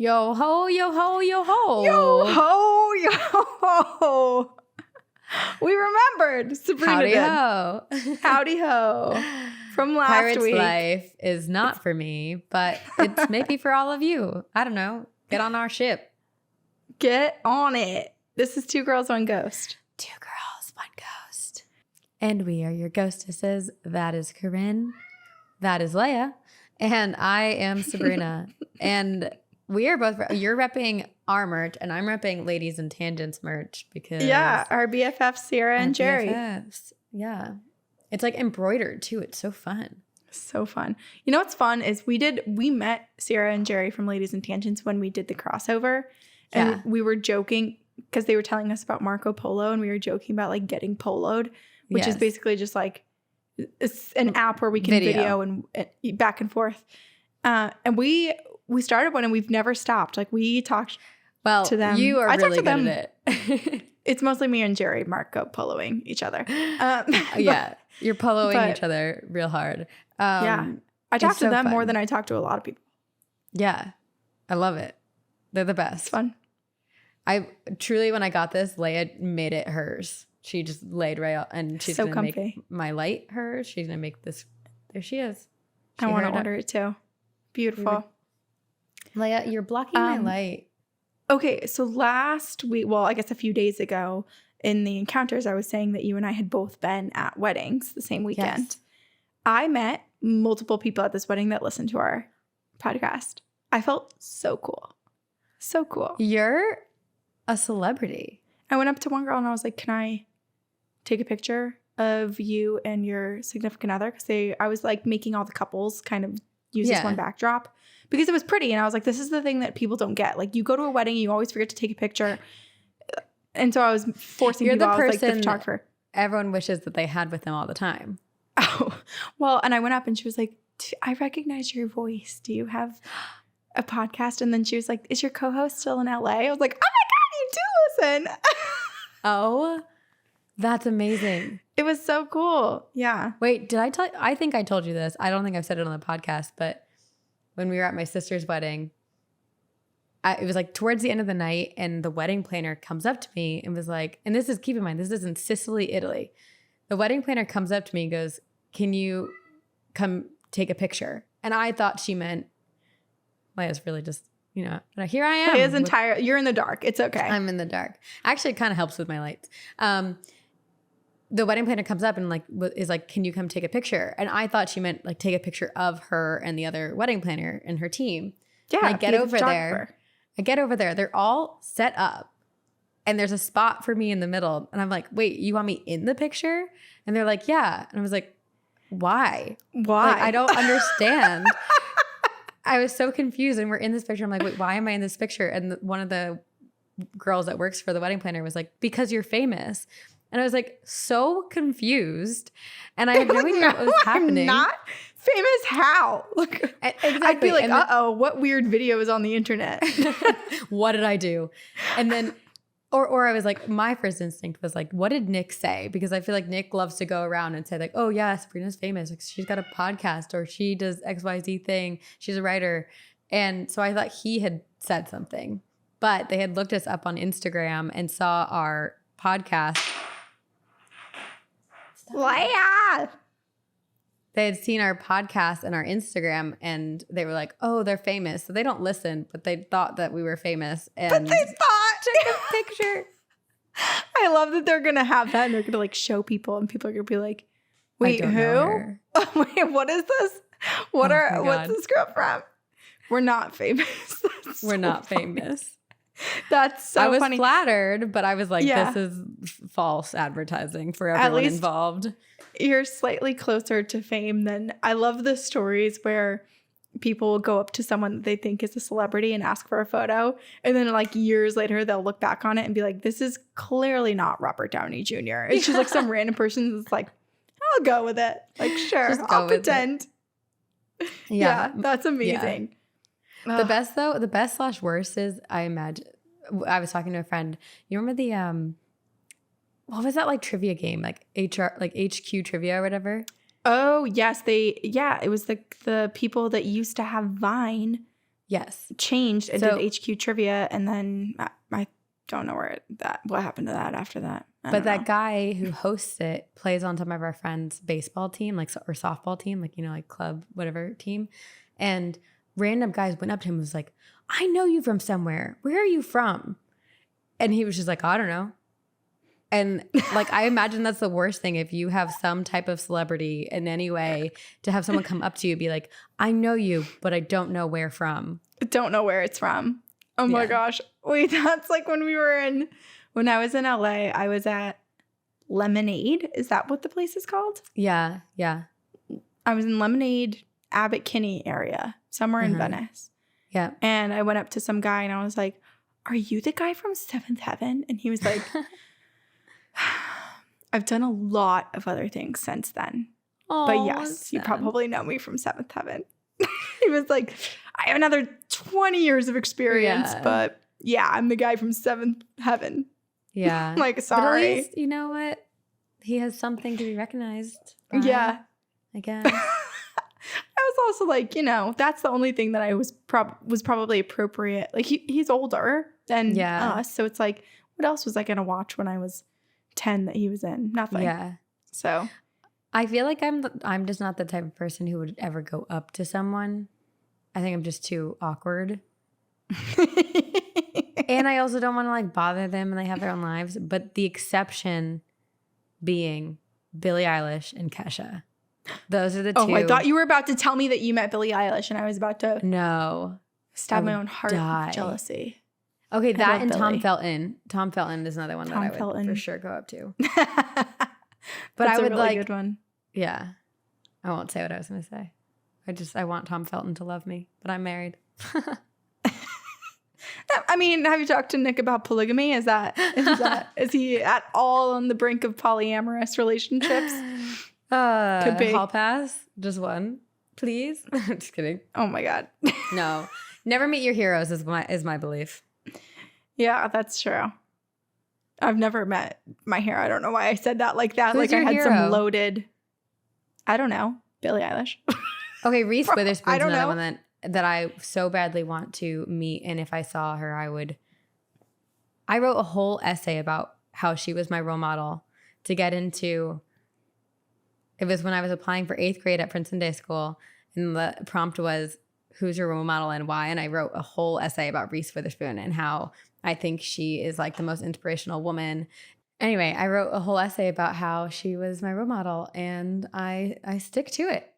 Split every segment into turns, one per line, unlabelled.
Yo ho, yo ho, yo ho.
Yo ho, yo ho. We remembered. Sabrina
Howdy
did.
ho.
Howdy ho. From last
Pirate's
week.
life is not for me, but it's maybe for all of you. I don't know. Get on our ship.
Get on it. This is Two Girls, One Ghost.
Two girls, one ghost. And we are your ghostesses. That is Corinne. That is Leia. And I am Sabrina. And we are both, you're repping our merch and I'm repping Ladies and Tangents merch because.
Yeah, our BFFs, Sarah and Jerry.
BFFs. Yeah. It's like embroidered too. It's so fun.
So fun. You know what's fun is we met Sarah and Jerry from Ladies and Tangents when we did the crossover. And we were joking because they were telling us about Marco Polo and we were joking about like getting poloed, which is basically just like it's an app where we can video and back and forth. And we started one and we've never stopped. Like we talked to them.
You are really good at it.
It's mostly me and Jerry Marco Poloing each other.
Yeah. You're poloing each other real hard.
I talk to them more than I talk to a lot of people.
Yeah. I love it. They're the best.
It's fun.
I truly, when I got this, Leia made it hers. She just laid right out and she's
so
going to
comfy.
make my light hers. She's going to make this. There she is.
I want to order it too. Beautiful.
Leia, you're blocking my light.
Okay, so last week, well, I guess a few days ago in the encounters, I was saying that you and I had both been at weddings the same weekend.
Yes.
I met multiple people at this wedding that listened to our podcast. I felt so cool. So cool.
You're a celebrity.
I went up to one girl and I was like, can I take a picture of you and your significant other? Because I was like making all the couples kind of use this one backdrop because it was pretty. And I was like, this is the thing that people don't get. Like you go to a wedding, you always forget to take a picture. And so I was forcing people. I was like the photographer.
Everyone wishes that they had with them all the time.
Oh, well, and I went up and she was like, I recognize your voice. Do you have a podcast? And then she was like, is your co-host still in LA? I was like, oh my God, you do listen.
Oh, that's amazing.
It was so cool. Yeah.
Wait, did I tell you? I think I told you this. I don't think I've said it on the podcast, but when we were at my sister's wedding, it was like towards the end of the night and the wedding planner comes up to me and was like, and this is, keep in mind, this is in Sicily, Italy. The wedding planner comes up to me and goes, can you come take a picture? And I thought she meant, Leia's really just, here I am.
You're in the dark. It's okay.
I'm in the dark. Actually, it kind of helps with my lights. The wedding planner comes up and like is like, can you come take a picture? And I thought she meant like take a picture of her and the other wedding planner and her team. Yeah. And I get over there. They're all set up. And there's a spot for me in the middle. And I'm like, wait, you want me in the picture? And they're like, yeah. And I was like, why? Like, I don't understand. I was so confused. And we're in this picture. I'm like, wait, why am I in this picture? And one of the girls that works for the wedding planner was like, because you're famous. And I was like, so confused. And I had no idea what was happening.
I'm not famous how?
Exactly.
I'd be like, what weird video is on the internet?
What did I do? And then... Or I was like, my first instinct was like, what did Nick say? Because I feel like Nick loves to go around and say like, oh yeah, Sabrina's famous. Like, she's got a podcast or she does XYZ thing. She's a writer. And so I thought he had said something. But they had looked us up on Instagram and saw our podcast.
Leia!
They had seen our podcast and our Instagram and they were like, oh, they're famous. So they don't listen, but they thought that we were famous. And
but they thought.
Took a picture.
I love that they're going to have that and they're going to like show people and people are going to be like, wait, who? Wait, what is this? What's this girl from? We're not famous.
We're not famous.
That's so funny.
I was flattered, but I was like, this is false advertising for everyone involved.
You're slightly closer to fame than I love the stories where people will go up to someone that they think is a celebrity and ask for a photo. And then like years later, they'll look back on it and be like, this is clearly not Robert Downey Jr. It's just like some random person that's like, I'll go with it. Like, sure, I'll pretend. Yeah, that's amazing.
Yeah. The best / worst is I imagine, I was talking to a friend. You remember the, what was that like trivia game? Like HQ trivia or whatever?
Oh, yes. It was the people that used to have Vine
Yes.
changed and did HQ trivia, and then I don't know what happened to that after that.
But that guy who hosts it plays on some of our friends' baseball team, like, or softball team, like, you know, like club, whatever team. And random guys went up to him and was like, I know you from somewhere. Where are you from? And he was just like, I don't know. And like, I imagine that's the worst thing if you have some type of celebrity in any way to have someone come up to you and be like, I know you, but I don't know where from.
I don't know where it's from. Oh my gosh. Wait, that's like when I was in LA, I was at Lemonade. Is that what the place is called?
Yeah. Yeah.
I was in Lemonade, Abbot Kinney area, somewhere in Venice.
Yeah.
And I went up to some guy and I was like, are you the guy from Seventh Heaven? And he was like, I've done a lot of other things since then.
Oh,
but yes, you probably know me from Seventh Heaven. He was like, I have another 20 years of experience, but yeah, I'm the guy from Seventh Heaven.
Yeah.
Like, sorry.
But at least, you know what? He has something to be recognized by,
yeah.
I guess.
I was also like, you know, that's the only thing that I was probably appropriate. Like, he's older than us. So it's like, what else was I going to watch when I was 10 that he was in? Nothing.
Yeah.
So
I feel like I'm just not the type of person who would ever go up to someone. I think I'm just too awkward. And I also don't want to like bother them and they have their own lives. But the exception being Billie Eilish and Kesha. Those are the two.
Oh, I thought you were about to tell me that you met Billie Eilish and I was about to stab my own heart with jealousy.
Okay, that and Billie. Tom Felton. Tom Felton is another one that I would for sure go up to. But I would
a really good one.
Yeah. I won't say what I was going to say. I want Tom Felton to love me, but I'm married.
I mean, have you talked to Nick about polygamy? Is he at all on the brink of polyamorous relationships?
Could be. Hall pass. Just one, please. Just kidding.
Oh my God.
No. Never meet your heroes is my belief.
Yeah, that's true. I've never met my hero. I don't know why I said that like that.
Who's
like I had
hero?
some loaded. I don't know. Billie Eilish.
Okay, Reese Witherspoon's another one that I so badly want to meet. And if I saw her, I wrote a whole essay about how she was my role model to get into. It was when I was applying for 8th grade at Princeton Day School. And the prompt was, who's your role model and why? And I wrote a whole essay about Reese Witherspoon and how I think she is like the most inspirational woman. Anyway, I wrote a whole essay about how she was my role model and I stick to it.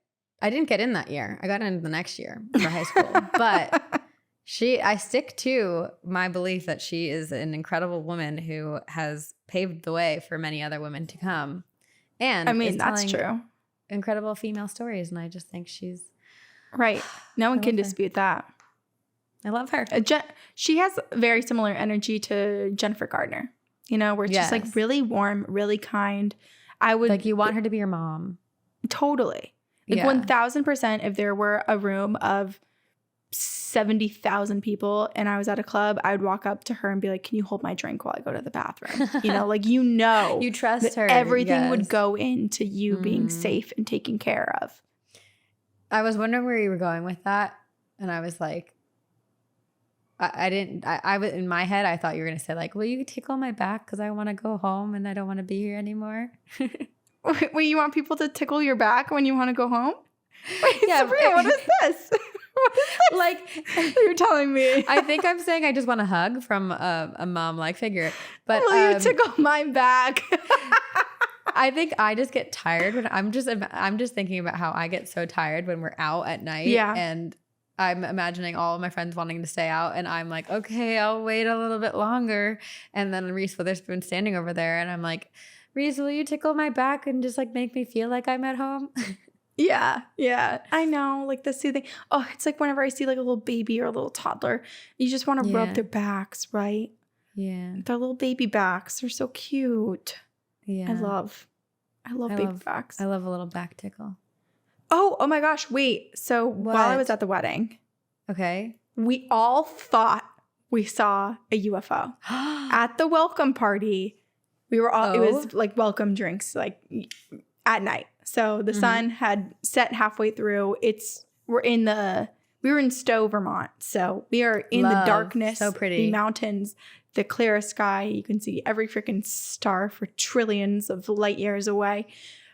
I didn't get in that year. I got in the next year for high school. But I stick to my belief that she is an incredible woman who has paved the way for many other women to come. And
I mean, that's true.
Incredible female stories. And I just think she's
right. No one can dispute that.
I love her.
She has very similar energy to Jennifer Gardner, you know, where it's just like really warm, really kind. I would
like you want her to be your mom.
Totally. Like 1000%, if there were a room of 70,000 people and I was at a club, I would walk up to her and be like, can you hold my drink while I go to the bathroom? You know, like, you
trust her.
Everything would go into you being safe and taken care of.
I was wondering where you were going with that. And I was like, I was in my head, I thought you were going to say like, will you tickle my back? Cause I want to go home and I don't want to be here anymore.
Wait, you want people to tickle your back when you want to go home? Wait, yeah, Sabrina, what is this? What is this?
Like
you're telling me.
I think I'm saying I just want a hug from a mom-like figure. But
will you tickle my back?
I think I just get tired when I'm just thinking about how I get so tired when we're out at night.
Yeah.
And I'm imagining all of my friends wanting to stay out and I'm like, okay, I'll wait a little bit longer. And then Reese Witherspoon standing over there and I'm like, Reese, will you tickle my back and just like make me feel like I'm at home?
Yeah. I know, like the soothing. Oh, it's like whenever I see like a little baby or a little toddler, you just want to rub their backs, right?
Yeah.
Their little baby backs are so cute.
Yeah.
I love baby backs.
I love a little back tickle.
Oh my gosh. Wait. So while I was at the wedding,
okay,
we all thought we saw a UFO at the welcome party. We were all, it was like welcome drinks, like at night. So the sun had set halfway through. We're in the We were in Stowe, Vermont. So we are in the darkness,
so pretty.
the mountains, the clear sky. You can see every freaking star for trillions of light years away.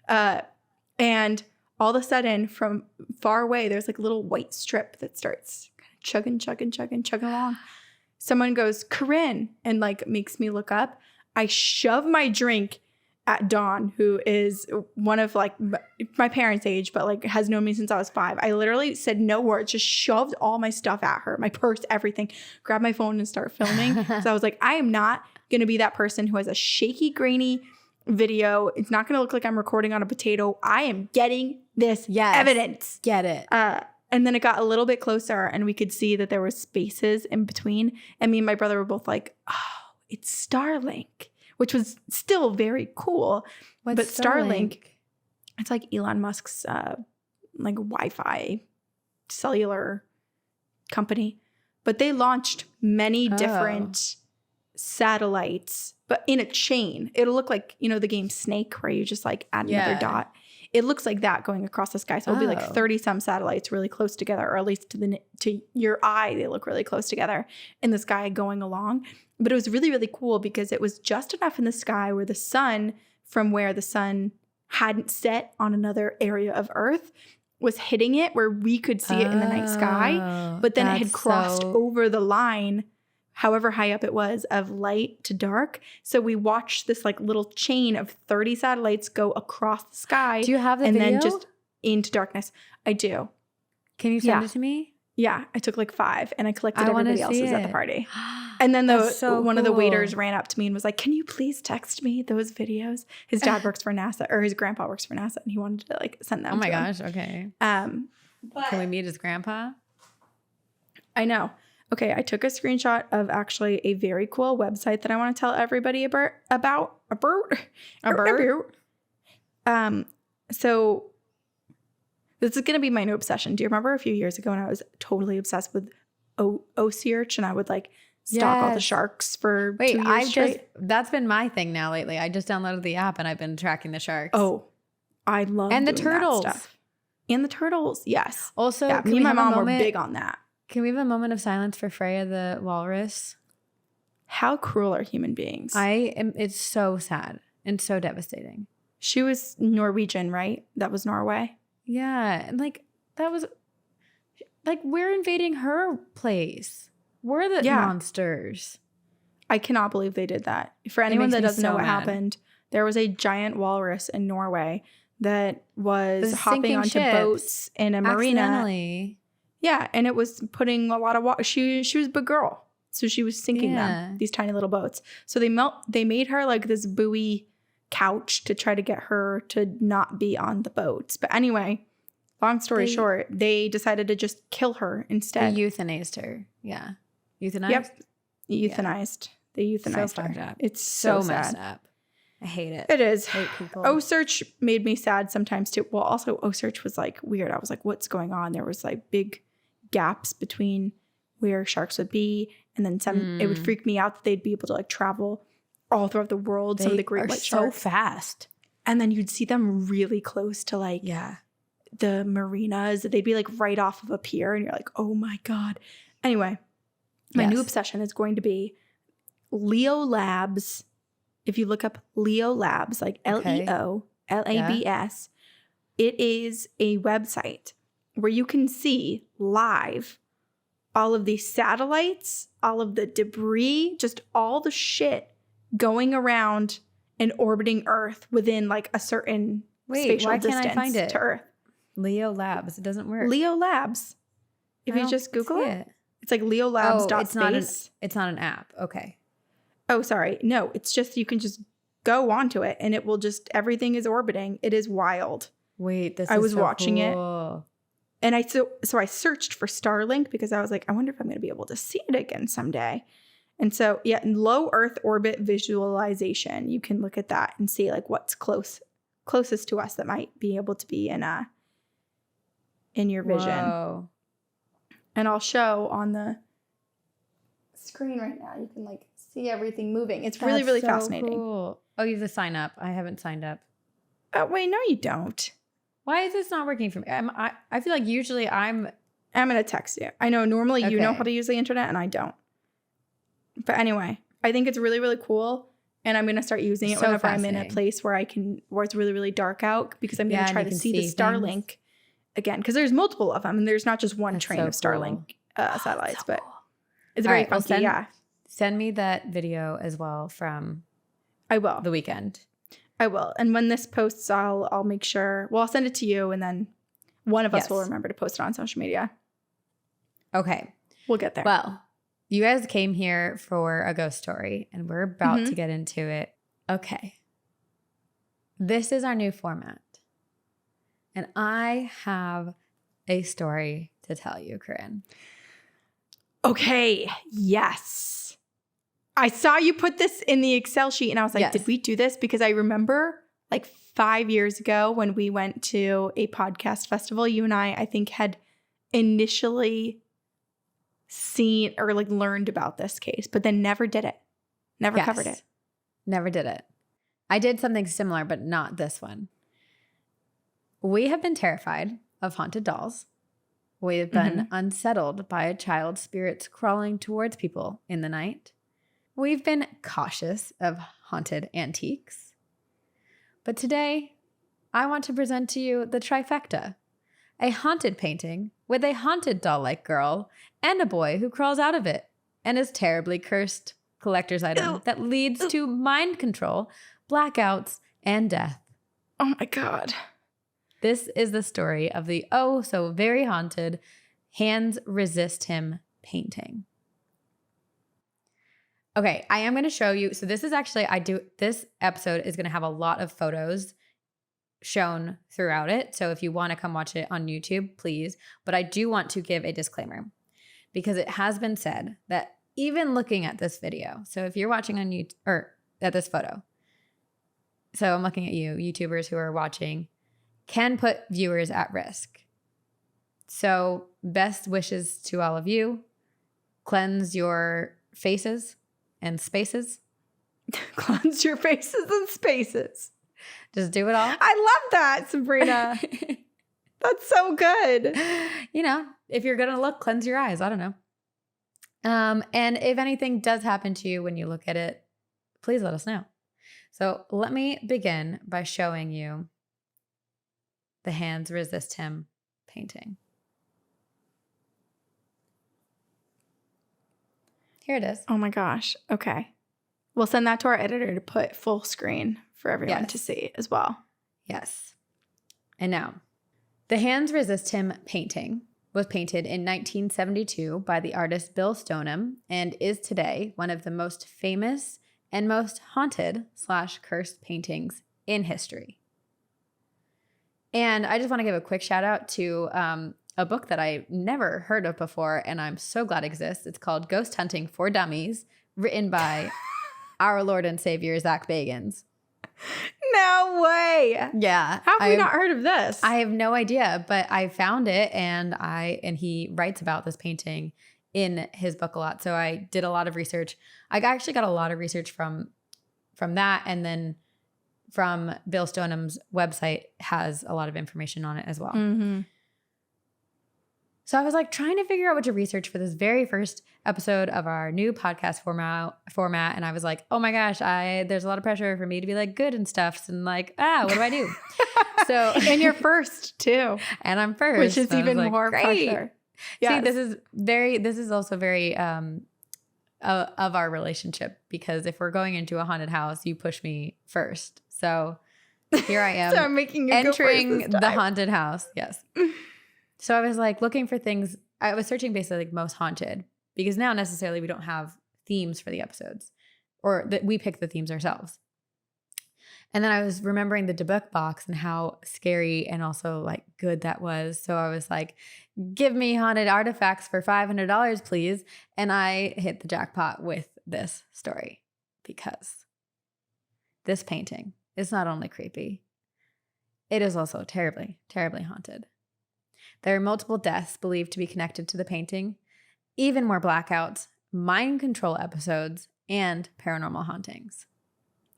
And all of a sudden, from far away, there's like a little white strip that starts chugging along. Someone goes, Corinne, and like makes me look up. I shove my drink at Dawn, who is one of like my parents' age, but like has known me since I was 5. I literally said no words, just shoved all my stuff at her, my purse, everything, grabbed my phone and start filming. So I was like, I am not going to be that person who has a shaky, grainy video. It's not going to look like I'm recording on a potato. I am getting this evidence.
Get it.
And then it got a little bit closer and we could see that there were spaces in between. And me and my brother were both like, oh, it's Starlink, which was still very cool. But Starlink, it's like Elon Musk's like Wi-Fi cellular company. But they launched many different satellites, but in a chain. It'll look like, you know, the game Snake where you just like add another dot. It looks like that going across the sky. So it'll be like 30 some satellites really close together, or at least to your eye, they look really close together in the sky going along. But it was really, really cool because it was just enough in the sky where the sun, from where the sun hadn't set on another area of Earth, was hitting it where we could see it in the night sky. But then it had crossed over the line, however high up it was, of light to dark. So we watched this like little chain of 30 satellites go across the sky.
Do you have the video?
And then just into darkness. I do.
Can you send it to me?
Yeah. I took like 5 and I collected everybody else's at the party. And then one of the waiters ran up to me and was like, can you please text me those videos? His dad works for NASA, or his grandpa works for NASA, and he wanted to like send them to him.
Gosh. Okay. Can we meet his grandpa?
I know. Okay, I took a screenshot of actually a very cool website that I want to tell everybody about. So this is going to be my new obsession. Do you remember a few years ago when I was totally obsessed with O-Search and I would like stalk all the sharks for 2 years straight?
That's been my thing now lately. I just downloaded the app and I've been tracking the sharks.
Oh, I love
and the
doing
turtles.
That stuff. And the turtles, yes.
Also,
yeah, me and my mom were big on that.
Can we have a moment of silence for Freya the walrus?
How cruel are human beings?
It's so sad and so devastating.
She was Norwegian, right? That was Norway.
Yeah. And like, that was like, we're invading her place. We're the monsters.
I cannot believe they did that. For anyone that doesn't know what happened, there was a giant walrus in Norway that was hopping onto boats in a marina.
Accidentally.
Yeah, and it was putting a lot of water. She was a big girl, so she was sinking them, these tiny little boats. So they made her like this buoy couch to try to get her to not be on the boats. But anyway, long story short, they decided to just kill her instead.
They euthanized her. Yeah. Euthanized?
Yep. Euthanized. Yeah. They euthanized her.
Up.
It's so
messed
sad.
up. I hate it.
It is.
I hate people.
O-Search made me sad sometimes too. Well, also O-Search was like weird. I was like, what's going on? There was like big gaps between where sharks would be, and then some. It would freak me out that they'd be able to like travel all throughout the world. Some of the great white sharks
so fast,
and then you'd see them really close to like the marinas. They'd be like right off of a pier, and you're like, oh my god. Anyway, my new obsession is going to be Leo Labs. If you look up Leo Labs, like LEO LABS, it is a website where you can see live all of these satellites, all of the debris, just all the shit going around and orbiting Earth within like a certain spatial distance to Earth.
Leo Labs. It doesn't work.
Leo Labs. If you just Google it, it's like leolabs.space.
It's not an app. Okay.
Oh, sorry. No, it's just you can just go onto it and it will just, everything is orbiting. It is wild.
Wait,
I was watching it. And I searched for Starlink because I was like, I wonder if I'm going to be able to see it again someday. And so, in low Earth orbit visualization, you can look at that and see like what's closest to us that might be able to be in your vision.
Whoa.
And I'll show on the screen right now. You can like see everything moving. It's really, really fascinating.
Cool. Oh, you have to sign up. I haven't signed up.
Oh, wait, no, you don't.
Why is this not working for me? I feel like usually I'm
I'm going to text you. I know normally you know
Okay.
how to use the internet and I don't. But anyway, I think it's really, really cool. And I'm going to start using it
So
whenever I'm in a
fascinating.
place where it's really, really dark out, because I'm going
Yeah,
to
and
try
you
to
can
see the
see
Starlink
things.
again, because there's multiple of them and there's not just one
That's
train
so
of Starlink
cool.
satellites,
So
but
cool.
it's
All
very
right, well,
funky. Yeah,
send me that video as well from
I will.
the weekend.
I will. And when this posts, I'll make sure. Well, I'll send it to you, and then one of us will remember to post it on social media.
Okay.
We'll get there.
Well, you guys came here for a ghost story, and we're about to get into it. Okay. This is our new format. And I have a story to tell you, Corinne.
Okay. Yes. I saw you put this in the Excel sheet and I was like, did we do this? Because I remember like 5 years ago when we went to a podcast festival, you and I think had initially seen or like learned about this case, but then never did it. Never covered it.
Never did it. I did something similar, but not this one. We have been terrified of haunted dolls. We have been unsettled by a child's spirits crawling towards people in the night. We've been cautious of haunted antiques. But today, I want to present to you the trifecta. A haunted painting with a haunted doll-like girl and a boy who crawls out of it and is terribly cursed collector's item that leads to mind control, blackouts, and death.
Oh my God.
This is the story of the oh so very haunted Hands Resist Him painting. Okay, I am going to show you. So this is actually, this episode is going to have a lot of photos shown throughout it. So if you want to come watch it on YouTube, please. But I do want to give a disclaimer because it has been said that even looking at this video, so if you're watching on YouTube or at this photo, so I'm looking at you, YouTubers who are watching, can put viewers at risk. So best wishes to all of you. Cleanse your faces and spaces.
Cleanse your faces and spaces.
Just do it all.
I love that, Sabrina. That's so good.
You know, if you're going to look, cleanse your eyes. I don't know. And if anything does happen to you when you look at it, please let us know. So let me begin by showing you the Hands Resist Him painting. Here it is.
Oh my gosh. Okay. We'll send that to our editor to put full screen for everyone to see as well.
Yes. And now, the Hands Resist Him painting was painted in 1972 by the artist Bill Stoneham and is today one of the most famous and most haunted / cursed paintings in history. And I just want to give a quick shout out to a book that I never heard of before, and I'm so glad exists. It's called Ghost Hunting for Dummies, written by our Lord and Savior, Zach Bagans.
No way.
Yeah.
How have we not heard of this?
I have no idea, but I found it and he writes about this painting in his book a lot. So I did a lot of research. I actually got a lot of research from that, and then from Bill Stoneham's website has a lot of information on it as well.
Mm-hmm.
So I was like trying to figure out what to research for this very first episode of our new podcast format. And I was like, oh my gosh, there's a lot of pressure for me to be like good and stuff. And like, what do I do? So
and you're first too.
And I'm first.
Which is even
like,
more pressure. Yes.
See, this is also very of our relationship, because if we're going into a haunted house, you push me first. So here I am.
So I'm making you
entering the haunted house. Yes. So I was like looking for things. I was searching basically like most haunted, because now necessarily we don't have themes for the episodes, or that we pick the themes ourselves. And then I was remembering the debug box and how scary and also like good that was. So I was like, give me haunted artifacts for $500, please. And I hit the jackpot with this story, because this painting is not only creepy, it is also terribly, terribly haunted. There are multiple deaths believed to be connected to the painting, even more blackouts, mind control episodes, and paranormal hauntings.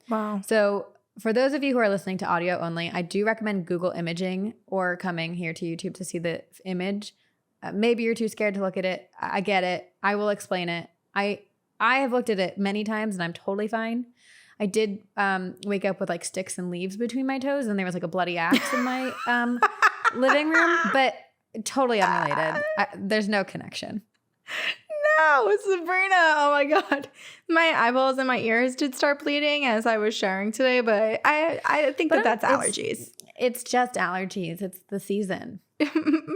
Wow.
So for those of you who are listening to audio only, I do recommend Google imaging or coming here to YouTube to see the image. Maybe you're too scared to look at it. I get it. I will explain it. I have looked at it many times and I'm totally fine. I did wake up with like sticks and leaves between my toes, and there was like a bloody axe in my living room, but totally unrelated. There's no connection.
No, Sabrina. Oh my God. My eyeballs and my ears did start bleeding as I was sharing today, but I think that's allergies.
It's just allergies. It's the season.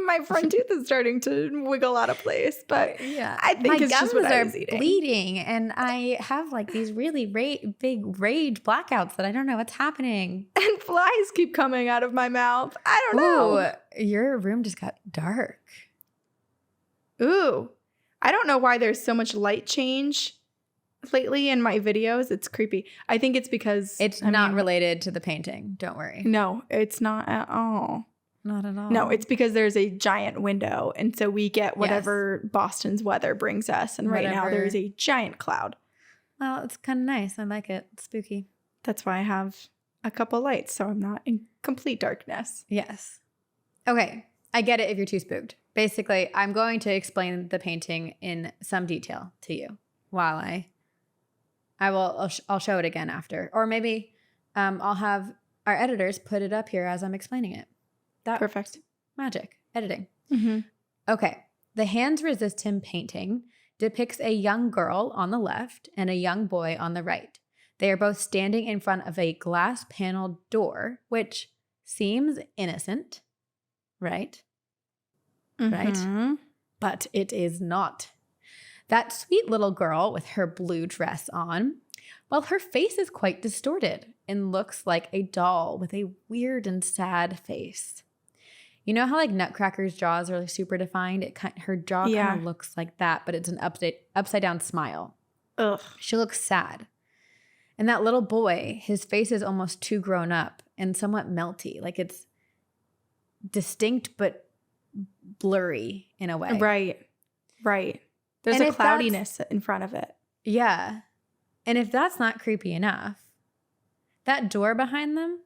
My front tooth is starting to wiggle out of place, but
yeah,
I think
my
it's
gums
just what I
are
was eating.
bleeding, and I have like these really big rage blackouts that I don't know what's happening.
And flies keep coming out of my mouth. I don't know.
Your room just got dark.
Ooh. I don't know why there's so much light change lately in my videos. It's creepy. I think it's because
it's not related to the painting. Don't worry.
No, it's not at all.
Not at all.
No, it's because there's a giant window. And so we get whatever Boston's weather brings us. And right now there is a giant cloud.
Well, it's kind of nice. I like it. It's spooky.
That's why I have a couple lights. So I'm not in complete darkness.
Yes. Okay. I get it if you're too spooked. Basically, I'm going to explain the painting in some detail to you while I'll show it again after. Or maybe I'll have our editors put it up here as I'm explaining it.
Perfect.
Magic. Editing.
Mm-hmm.
Okay. The Hands Resist Him painting depicts a young girl on the left and a young boy on the right. They are both standing in front of a glass paneled door, which seems innocent, right?
Mm-hmm.
Right? But it is not. That sweet little girl with her blue dress on, well, her face is quite distorted and looks like a doll with a weird and sad face. You know how like Nutcracker's jaws are like super defined? Her jaw kind of looks like that, but it's an upside down smile.
Ugh.
She looks sad. And that little boy, his face is almost too grown up and somewhat melty. Like it's distinct but blurry in a way.
Right. There's a cloudiness in front of it.
Yeah. And if that's not creepy enough, that door behind them,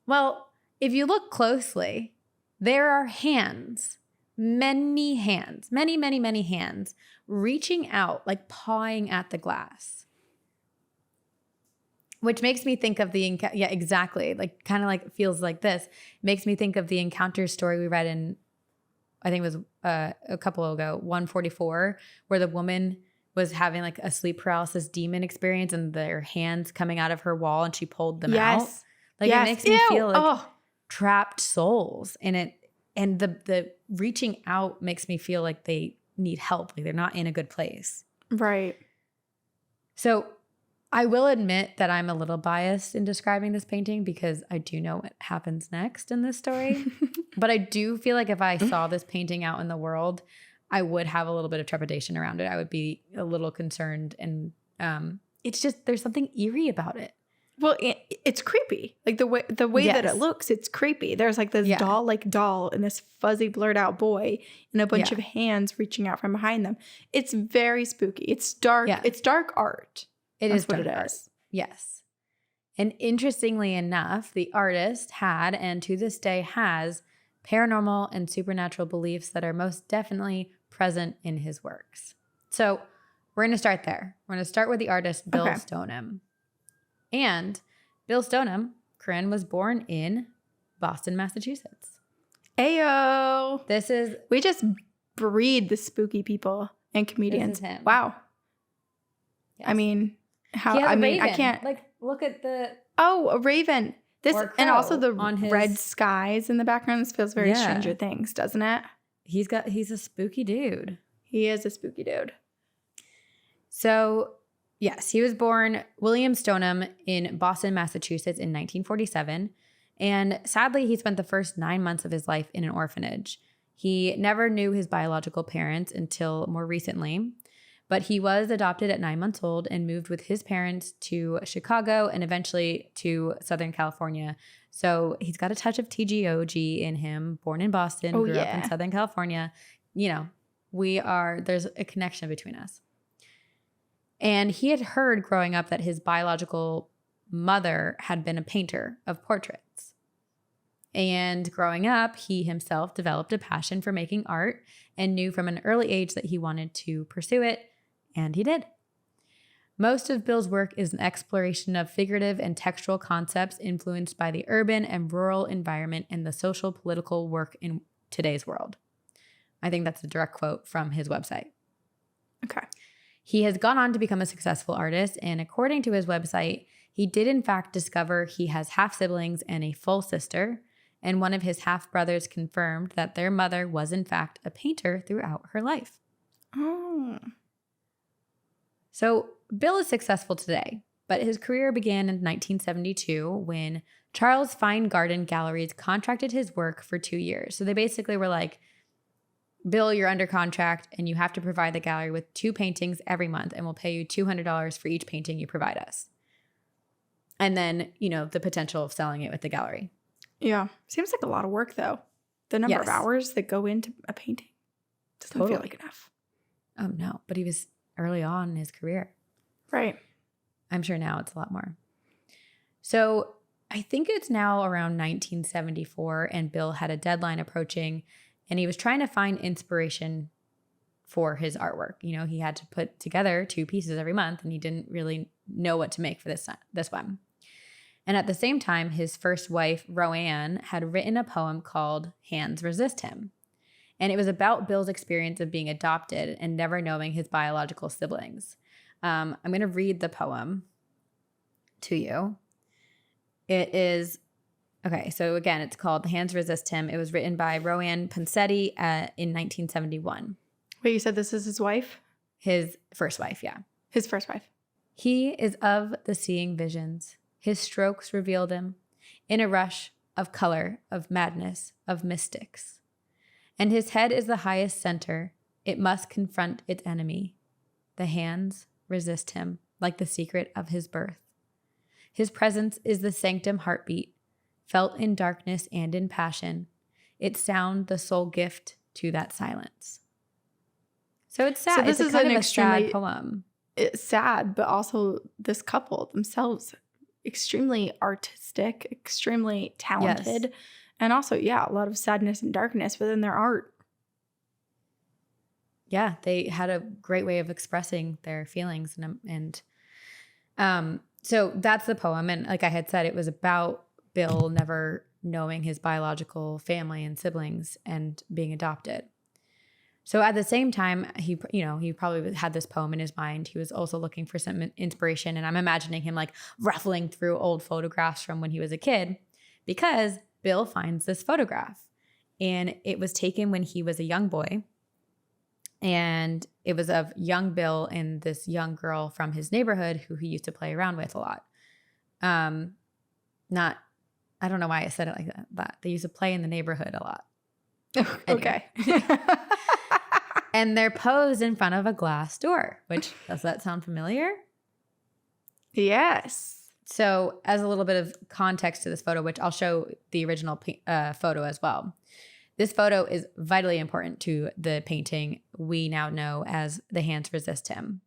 well, if you look closely, there are hands, many hands, many hands reaching out, like pawing at the glass. Which makes me think of yeah, exactly. Like kind of like feels like this. Makes me think of the encounter story we read in, I think it was a couple ago, 144, where the woman was having like a sleep paralysis demon experience and their hands coming out of her wall and she pulled them out. Like it makes me feel like trapped souls in it. And the reaching out makes me feel like they need help. Like they're not in a good place.
Right.
So I will admit that I'm a little biased in describing this painting because I do know what happens next in this story. But I do feel like if I saw this painting out in the world, I would have a little bit of trepidation around it. I would be a little concerned. And it's just, there's something eerie about it.
Well, it's creepy. Like the way that it looks, it's creepy. There's like this doll and this fuzzy blurred out boy and a bunch of hands reaching out from behind them. It's very spooky. It's dark. Yeah. It's dark art.
That's what it is. Yes. And interestingly enough, the artist had, and to this day has, paranormal and supernatural beliefs that are most definitely present in his works. So we're going to start there. We're going to start with the artist, Bill Stoneham. And Bill Stoneham, Corinne, was born in Boston, Massachusetts.
Ayo.
We
just breed the spooky people and comedians.
This is him.
Wow.
Yes.
I mean, I can't
like look at the
a raven. This and also the red skies in the background. This feels very Stranger Things, doesn't it?
He's a spooky dude.
He is a spooky dude.
So, yes, he was born William Stoneham in Boston, Massachusetts in 1947. And sadly, he spent the first 9 months of his life in an orphanage. He never knew his biological parents until more recently. But he was adopted at 9 months old and moved with his parents to Chicago and eventually to Southern California. So he's got a touch of TGOG in him, born in Boston, grew up in Southern California. You know, there's a connection between us. And he had heard growing up that his biological mother had been a painter of portraits. And growing up, he himself developed a passion for making art and knew from an early age that he wanted to pursue it, and he did. Most of Bill's work is an exploration of figurative and textual concepts influenced by the urban and rural environment and the social political work in today's world. I think that's a direct quote from his website.
Okay.
He has gone on to become a successful artist, and according to his website, he did in fact discover he has half-siblings and a full sister, and one of his half-brothers confirmed that their mother was in fact a painter throughout her life.
Oh.
So Bill is successful today, but his career began in 1972 when Charles Fine Garden Galleries contracted his work for 2 years. So they basically were like, Bill, you're under contract and you have to provide the gallery with 2 paintings every month, and we'll pay you $200 for each painting you provide us. And then, the potential of selling it with the gallery.
Yeah. Seems like a lot of work, though. The number of hours that go into a painting doesn't feel like enough.
Oh, no. But he was early on in his career.
Right.
I'm sure now it's a lot more. So I think it's now around 1974, and Bill had a deadline approaching, and he was trying to find inspiration for his artwork. He had to put together 2 pieces every month, and he didn't really know what to make for this one. And at the same time, his first wife, Roanne, had written a poem called Hands Resist Him. And it was about Bill's experience of being adopted and never knowing his biological siblings. I'm going to read the poem to you. It is, okay, so again, it's called Hands Resist Him. It was written by Roanne Ponsetti in 1971.
Wait, you said this is his wife?
His first wife, yeah.
His first wife.
He is of the seeing visions. His strokes reveal them in a rush of color, of madness, of mystics. And his head is the highest center. It must confront its enemy. The hands resist him like the secret of his birth. His presence is the sanctum heartbeat, felt in darkness and in passion. Its sound the sole gift to that silence. So it's sad.
So this is an extremely
sad poem.
It's sad, but also this couple themselves, extremely artistic, extremely talented,
Yes.
and also, a lot of sadness and darkness within their art.
Yeah, they had a great way of expressing their feelings, and so that's the poem. And like I had said, it was about Bill never knowing his biological family and siblings and being adopted. So at the same time, he probably had this poem in his mind. He was also looking for some inspiration, and I'm imagining him like ruffling through old photographs from when he was a kid, because Bill finds this photograph, and it was taken when he was a young boy. And it was of young Bill and this young girl from his neighborhood who he used to play around with a lot. I don't know why I said it like that, but they used to play in the neighborhood a lot.
Okay.
And they're posed in front of a glass door, which, does that sound familiar?
Yes.
So as a little bit of context to this photo, which I'll show the original photo as well. This photo is vitally important to the painting we now know as The Hands Resist Him.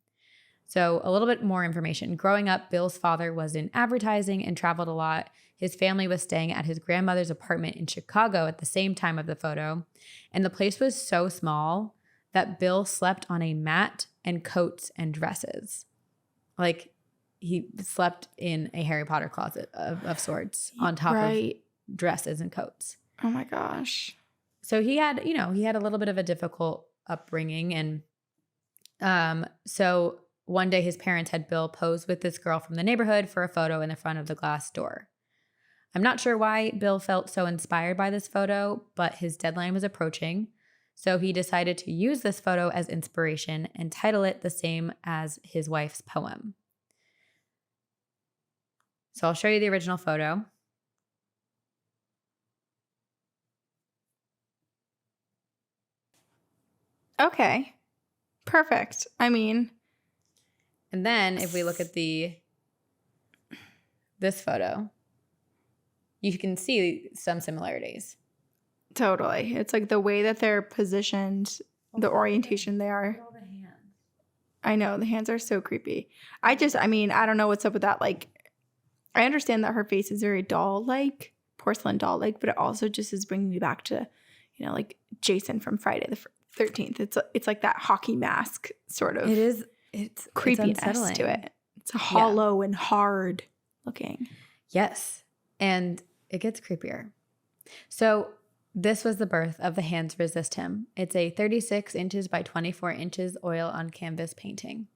So a little bit more information. Growing up, Bill's father was in advertising and traveled a lot. His family was staying at his grandmother's apartment in Chicago at the same time of the photo. And the place was so small that Bill slept on a mat and coats and dresses. Like, he slept in a Harry Potter closet of sorts on top of dresses and coats.
Oh my gosh.
So he had a little bit of a difficult upbringing. And so one day his parents had Bill pose with this girl from the neighborhood for a photo in the front of the glass door. I'm not sure why Bill felt so inspired by this photo, but his deadline was approaching. So he decided to use this photo as inspiration and title it the same as his wife's poem. So I'll show you the original photo.
Okay. Perfect. I mean.
And then if we look at this photo, you can see some similarities.
Totally. It's like the way that they're positioned, the orientation they are.
All the hands.
I know. The hands are so creepy. I don't know what's up with that. Like, I understand that her face is very doll-like, porcelain doll, like, but it also just is bringing me back to, you know, like Jason from Friday the 13th. It's like that hockey mask sort of.
It is. It's
creepiness to it. It's hollow and hard looking.
Yes. And it gets creepier. So this was the birth of The Hands Resist Him. It's a 36 inches by 24 inches oil on canvas painting.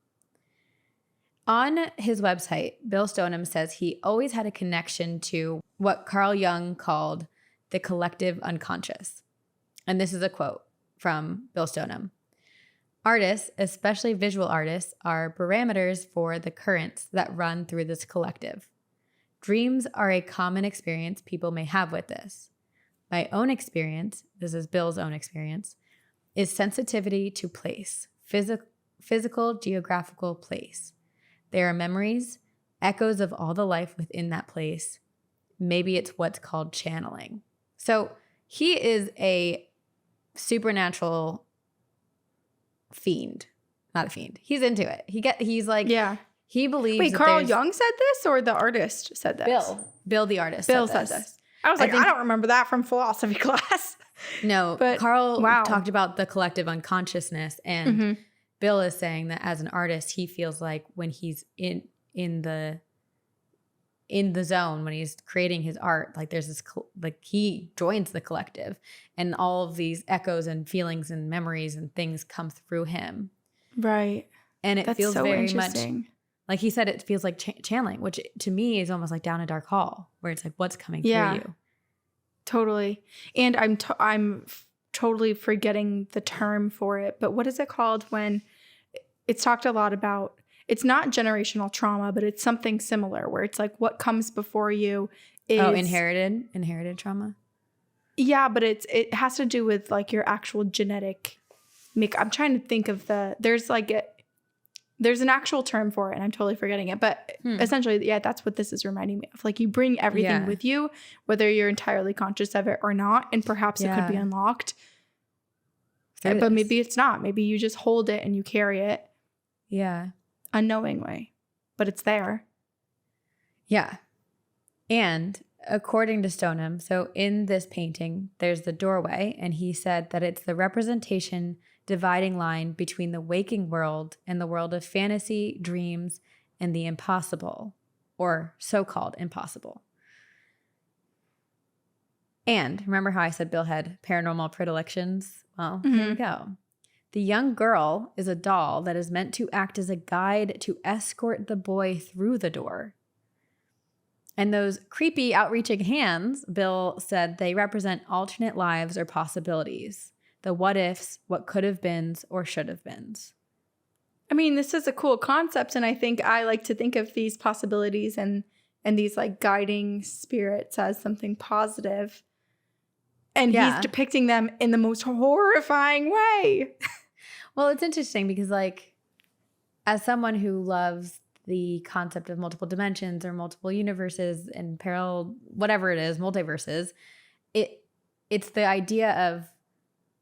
On his website, Bill Stoneham says he always had a connection to what Carl Jung called the collective unconscious. And this is a quote from Bill Stoneham. Artists, especially visual artists, are barometers for the currents that run through this collective. Dreams are a common experience people may have with this. My own experience, this is Bill's own experience, is sensitivity to place, physical, geographical place. There are memories, echoes of all the life within that place. Maybe it's what's called channeling. So he is a supernatural fiend. Not a fiend. He's into it. He's like,
yeah.
He believes.
Wait, Carl Jung said this or the artist said this?
Bill the artist.
Bill said this. I was like, I don't remember that from philosophy class.
No, but Carl talked about the collective unconsciousness, and Bill is saying that as an artist, he feels like when he's in the zone, when he's creating his art, like there's this, like he joins the collective, and all of these echoes and feelings and memories and things come through him.
Right.
And it feels so very much, like he said, it feels like channeling, which to me is almost like down a dark hall where it's like, what's coming through you?
Totally. And I'm totally forgetting the term for it, but what is it called when it's talked a lot about? It's not generational trauma, but it's something similar where it's like what comes before you is inherited trauma. Yeah, but it has to do with like your actual genetic I'm trying to think of there's an actual term for it and I'm totally forgetting it, but essentially, yeah, that's what this is reminding me of. Like you bring everything with you, whether you're entirely conscious of it or not, and perhaps it could be unlocked. But maybe it's not. Maybe you just hold it and you carry it.
Yeah.
Unknowingly, but it's there.
Yeah. And according to Stoneham, so in this painting, there's the doorway, and he said that it's the representation dividing line between the waking world and the world of fantasy, dreams, and the impossible, or so-called impossible. And remember how I said Bill had paranormal predilections? Well, here we go. The young girl is a doll that is meant to act as a guide to escort the boy through the door. And those creepy outreaching hands, Bill said, they represent alternate lives or possibilities. The what ifs, what could have beens, or should have beens.
I mean, this is a cool concept, and I think I like to think of these possibilities and these like guiding spirits as something positive. And he's depicting them in the most horrifying way.
Well, it's interesting because like as someone who loves the concept of multiple dimensions or multiple universes and whatever it is, multiverses, it's the idea of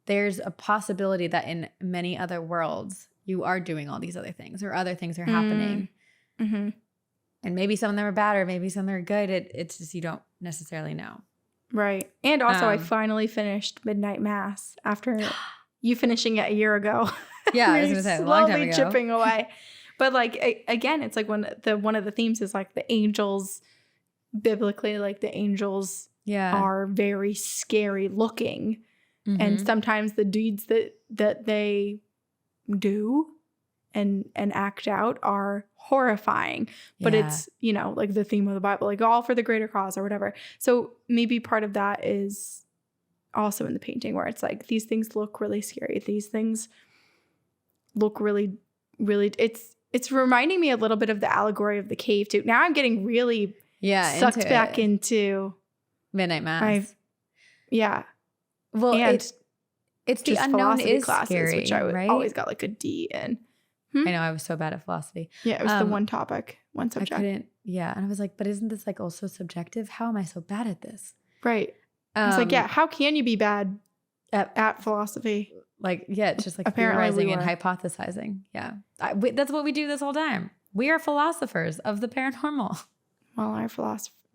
there's a possibility that in many other worlds you are doing all these other things or other things are happening. Mm-hmm. And maybe some of them are bad or maybe some of them are good. It's just you don't necessarily know.
Right. And also I finally finished Midnight Mass after you finishing it a year ago.
Yeah, I was going to say a long time ago.
Slowly chipping away. But like, again, it's like one of the themes is like the angels, biblically, like the angels are very scary looking. Mm-hmm. And sometimes the deeds that they do and act out are horrifying. But it's, you know, like the theme of the Bible, like all for the greater cause or whatever. So maybe part of that is also in the painting where it's like these things look really scary. These things look really, really, it's reminding me a little bit of the allegory of the cave too. Now I'm getting really sucked back into
Midnight Mass.
Well,
and it's the unknown is
classes,
scary,
which I always got like a D in.
I know I was so bad at philosophy.
Yeah, it was the one topic, one subject.
I couldn't. Yeah, and I was like, but isn't this like also subjective? How am I so bad at this?
Right. I was like, yeah, how can you be bad at philosophy?
Like, yeah, it's just like theorizing and hypothesizing. Yeah, that's what we do this whole time. We are philosophers of the paranormal.
Well, our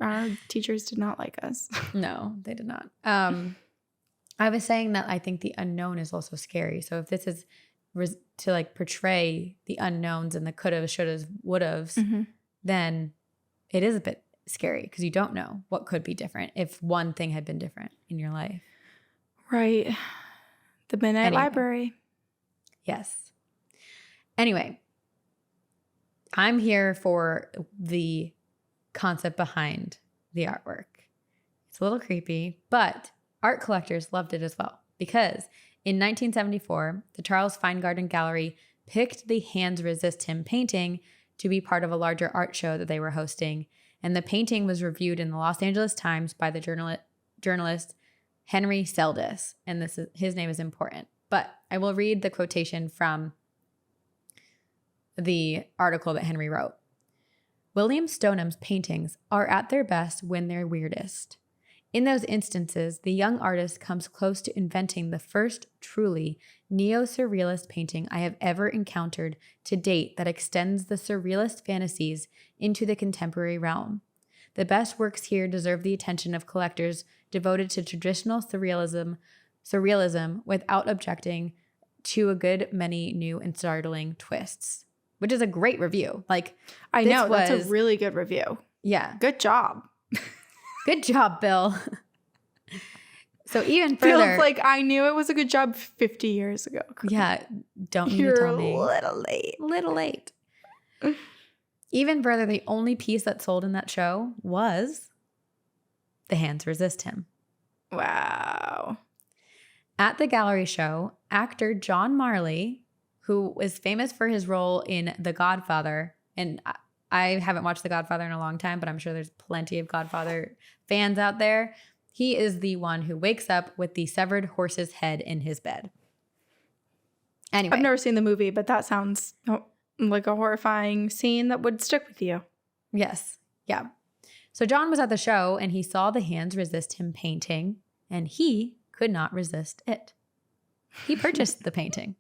Our teachers did not like us.
No, they did not. I was saying that I think the unknown is also scary. So if this is to like portray the unknowns and the coulda, shouldas, wouldas, then it is a bit scary because you don't know what could be different if one thing had been different in your life.
Right. The Midnight Library.
Yes. Anyway, I'm here for the concept behind the artwork. It's a little creepy, but art collectors loved it as well because in 1974, the Charles Feingarten Gallery picked the Hands Resist Him painting to be part of a larger art show that they were hosting, and the painting was reviewed in the Los Angeles Times by the journalist Henry Seldis, and his name is important. But I will read the quotation from the article that Henry wrote. William Stoneham's paintings are at their best when they're weirdest. In those instances, the young artist comes close to inventing the first truly neo-surrealist painting I have ever encountered to date that extends the surrealist fantasies into the contemporary realm. The best works here deserve the attention of collectors devoted to traditional surrealism without objecting to a good many new and startling twists. Which is a great review. Like,
I know, that's a really good review.
Yeah.
Good job.
Good job, Bill. So even further.
Feels like I knew it was a good job 50 years ago.
Yeah. Don't need to tell me.
You're a little late.
Little late. Even further, the only piece that sold in that show was The Hands Resist Him.
Wow.
At the gallery show, actor John Marley, who is famous for his role in The Godfather, and I haven't watched The Godfather in a long time, but I'm sure there's plenty of Godfather fans out there. He is the one who wakes up with the severed horse's head in his bed. Anyway.
I've never seen the movie, but that sounds like a horrifying scene that would stick with you.
Yes. Yeah. So John was at the show and he saw The Hands Resist Him painting and he could not resist it. He purchased the painting.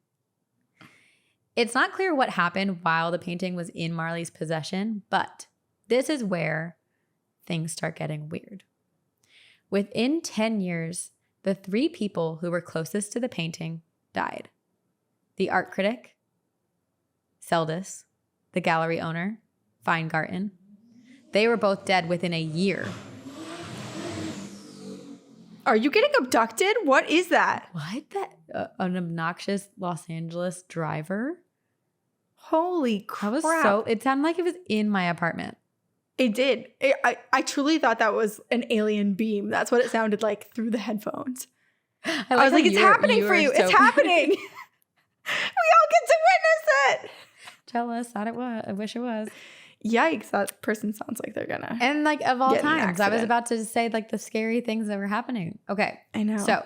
It's not clear what happened while the painting was in Marley's possession, but this is where things start getting weird. Within 10 years, the three people who were closest to the painting died. The art critic, Seldis, the gallery owner, Feingarten. They were both dead within a year.
Are you getting abducted? What is that?
What? An obnoxious Los Angeles driver?
Holy crap.
It sounded like it was in my apartment.
It did. I truly thought that was an alien beam. That's what it sounded like through the headphones. I was like, it's happening for you. It's happening. We all get to witness it.
Jealous. Thought it was. I wish it was.
Yikes. That person sounds like they're gonna.
And like of all times, I was about to say like the scary things that were happening. Okay.
I know.
So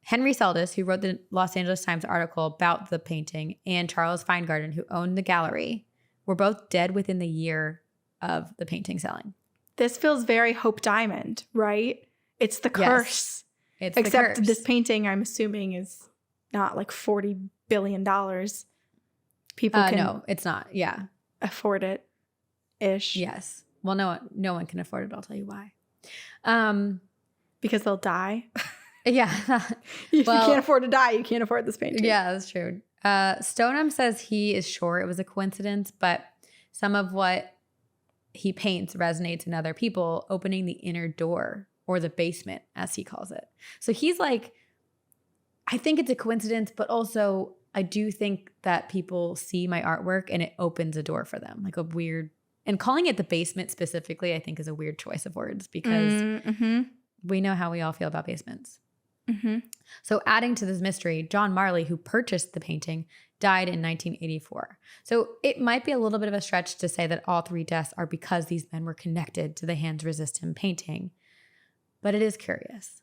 Henry Seldis, who wrote the Los Angeles Times article about the painting, and Charles Feingarten, who owned the gallery, were both dead within the year of the painting selling.
This feels very Hope Diamond, right? It's the curse.
Yes,
Except
the curse.
This painting, I'm assuming, is not like $40 billion. People can
no, it's not. Yeah.
afford it ish.
Yes. Well, no one can afford it. I'll tell you why.
Because they'll die.
Yeah.
If you can't afford to die, you can't afford this painting.
Yeah, that's true. Stoneham says he is sure it was a coincidence, but some of what he paints resonates in other people, opening the inner door or the basement, as he calls it. So he's like, I think it's a coincidence, but also I do think that people see my artwork and it opens a door for them, like a weird, and calling it the basement specifically, I think is a weird choice of words because we know how we all feel about basements.
Mm-hmm.
So adding to this mystery, John Marley, who purchased the painting, died in 1984. So it might be a little bit of a stretch to say that all three deaths are because these men were connected to the Hands Resist Him painting. But it is curious,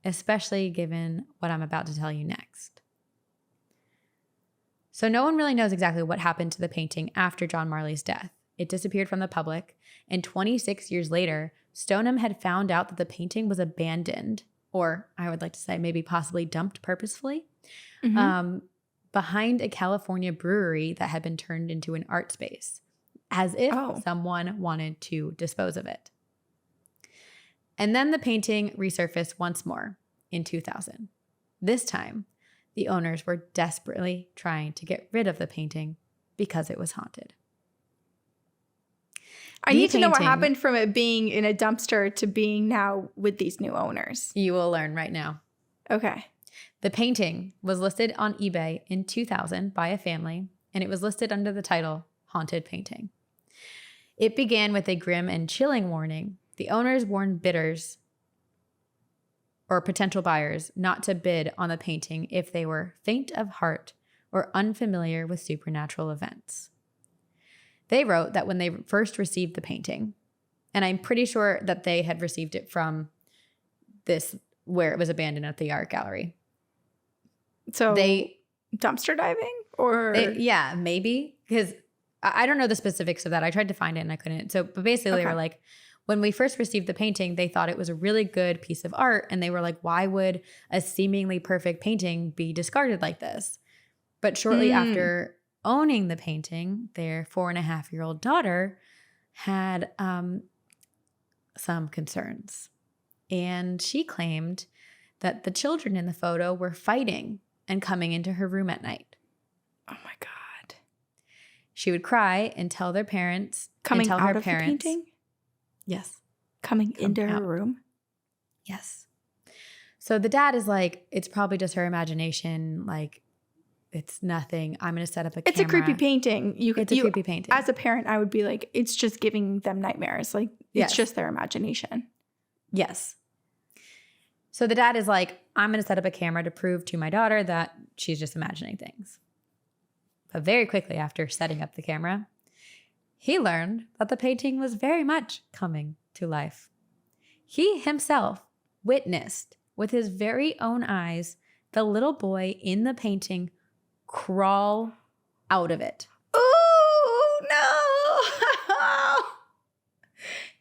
especially given what I'm about to tell you next. So no one really knows exactly what happened to the painting after John Marley's death. It disappeared from the public, and 26 years later, Stoneham had found out that the painting was abandoned, or I would like to say maybe possibly dumped purposefully, behind a California brewery that had been turned into an art space, as if someone wanted to dispose of it. And then the painting resurfaced once more in 2000. This time, the owners were desperately trying to get rid of the painting because it was haunted.
I need to know what happened from it being in a dumpster to being now with these new owners.
You will learn right now.
Okay.
The painting was listed on eBay in 2000 by a family, and it was listed under the title Haunted Painting. It began with a grim and chilling warning. The owners warned bidders or potential buyers not to bid on the painting if they were faint of heart or unfamiliar with supernatural events. They wrote that when they first received the painting, and I'm pretty sure that they had received it from this where it was abandoned at the art gallery.
So they dumpster diving or
yeah, maybe, because I don't know the specifics of that. I tried to find it and I couldn't. So, but basically, they were like, when we first received the painting, they thought it was a really good piece of art, and they were like, why would a seemingly perfect painting be discarded like this? But shortly after owning the painting, their 4.5-year-old daughter had some concerns, and she claimed that the children in the photo were fighting and coming into her room at night.
Oh my God.
She would cry and tell their parents.
Coming
out
of the painting?
Yes.
Coming into her room?
Yes. So the dad is like, it's probably just her imagination. Like, it's nothing. I'm going to set up a camera.
It's a creepy painting.
It's a creepy painting.
As a parent, I would be like, it's just giving them nightmares. Like, it's just their imagination.
Yes. So the dad is like, I'm going to set up a camera to prove to my daughter that she's just imagining things. But very quickly after setting up the camera, he learned that the painting was very much coming to life. He himself witnessed with his very own eyes the little boy in the painting crawl out of it.
Oh, no.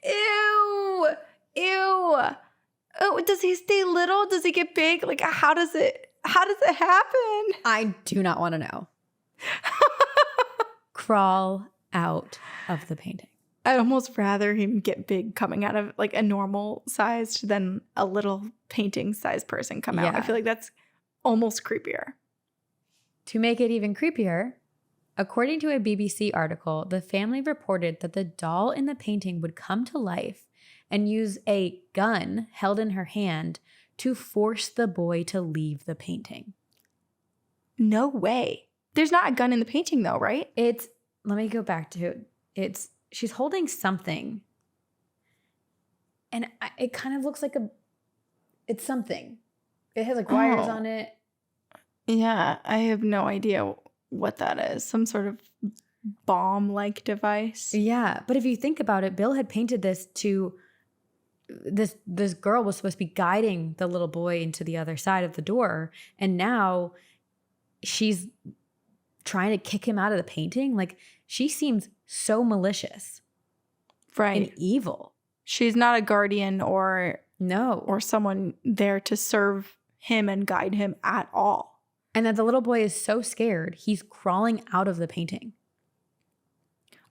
Ew. Ew. Oh, does he stay little? Does he get big? Like, how does it happen?
I do not want to know. Crawl out of the painting.
I'd almost rather him get big coming out of like a normal sized than a little painting sized person come out. I feel like that's almost creepier.
To make it even creepier, according to a BBC article, the family reported that the doll in the painting would come to life and use a gun held in her hand to force the boy to leave the painting.
No way. There's not a gun in the painting though, right?
Let me go back to it. She's holding something. And it kind of looks like it's something. It has like wires on it.
Yeah, I have no idea what that is. Some sort of bomb-like device.
Yeah, but if you think about it, Bill had painted this to this girl was supposed to be guiding the little boy into the other side of the door, and now she's trying to kick him out of the painting. Like, she seems so malicious,
right,
and evil.
She's not a guardian or someone there to serve him and guide him at all.
And that the little boy is so scared, he's crawling out of the painting.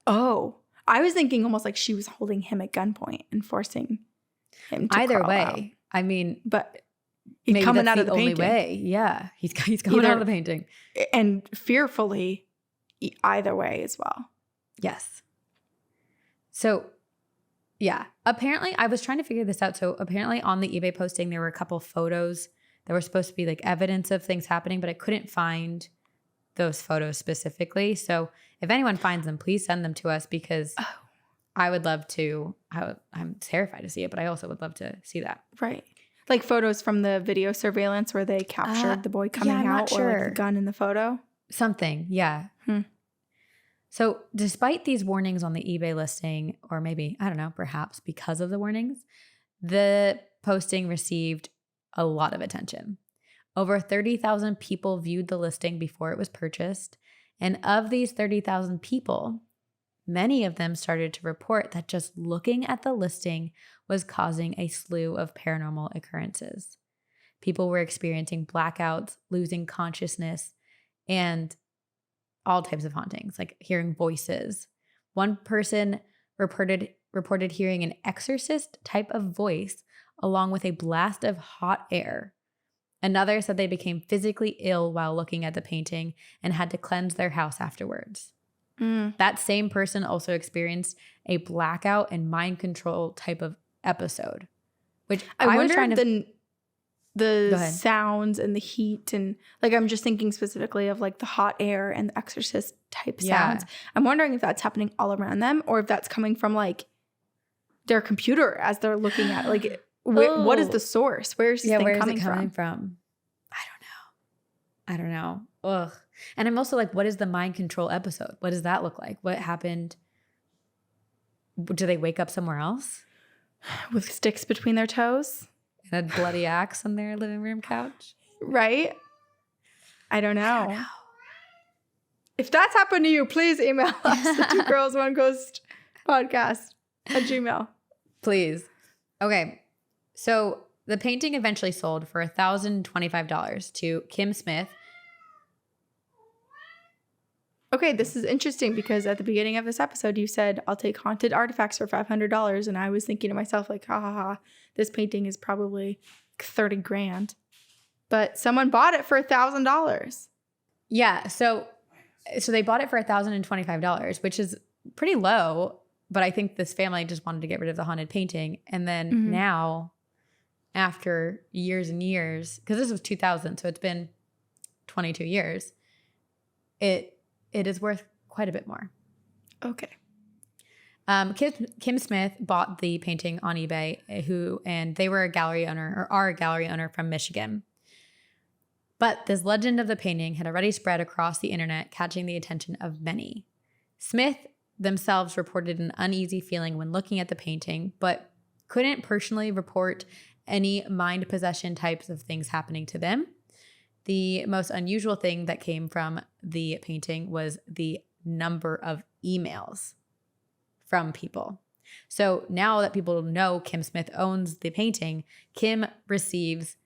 Oh, I was thinking almost like she was holding him at gunpoint and forcing him to
either
crawl
way.
out.
I mean,
but
maybe
coming
that's
out of the
only
painting.
way. Yeah, he's coming out of the painting,
and fearfully either way as well.
Yes. So, yeah. Apparently, I was trying to figure this out. So apparently, on the eBay posting, there were a couple photos that were supposed to be like evidence of things happening, but I couldn't find those photos specifically. So if anyone finds them, please send them to us, because I would love to. I'm terrified to see it, but I also would love to see that.
Right. Like photos from the video surveillance where they captured the boy coming out, or like the gun in the photo.
Something. Yeah. So despite these warnings on the eBay listing, or maybe, I don't know, perhaps because of the warnings, the posting received a lot of attention. Over 30,000 people viewed the listing before it was purchased. And of these 30,000 people, many of them started to report that just looking at the listing was causing a slew of paranormal occurrences. People were experiencing blackouts, losing consciousness, and all types of hauntings, like hearing voices. One person reported reported hearing an exorcist type of voice along with a blast of hot air. Another said they became physically ill while looking at the painting and had to cleanse their house afterwards. That same person also experienced a blackout and mind control type of episode, which I was trying to...
The sounds and the heat and like I'm just thinking specifically of like the hot air and the exorcist type sounds. I'm wondering if that's happening all around them or if that's coming from like their computer as they're looking at like what is the source? Where's this thing coming from?
I don't know. Ugh. And I'm also like, what is the mind control episode? What does that look like? What happened? Do they wake up somewhere else?
With sticks between their toes?
And a bloody axe on their living room couch?
Right? I don't know. If that's happened to you, please email us at 2girls1ghostpodcast@gmail.com.
Please. Okay. So the painting eventually sold for $1,025 to Kim Smith.
Okay, this is interesting because at the beginning of this episode, you said, I'll take haunted artifacts for $500. And I was thinking to myself, like, ha ha ha, this painting is probably 30 grand. But someone bought it for $1,000.
Yeah. So they bought it for $1,025, which is pretty low. But I think this family just wanted to get rid of the haunted painting. And then now, after years and years, because this was 2000, so it's been 22 years, it is worth quite a bit more.
Okay.
Kim Smith bought the painting on eBay, and they were a gallery owner, or are a gallery owner from Michigan. But this legend of the painting had already spread across the internet, catching the attention of many. Smith themselves reported an uneasy feeling when looking at the painting, but couldn't personally report any mind possession types of things happening to them. The most unusual thing that came from the painting was the number of emails from people. So now that people know Kim Smith owns the painting, Kim receives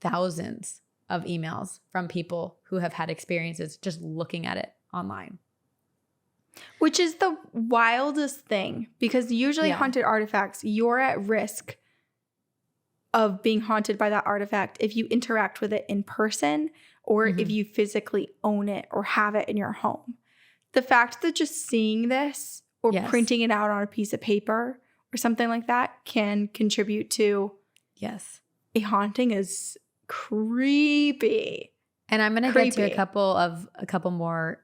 thousands of emails from people who have had experiences just looking at it online.
Which is the wildest thing, because usually haunted artifacts, you're at risk of being haunted by that artifact if you interact with it in person or if you physically own it or have it in your home. The fact that just seeing this or printing it out on a piece of paper or something like that can contribute to a haunting is creepy.
And I'm going to get to a couple more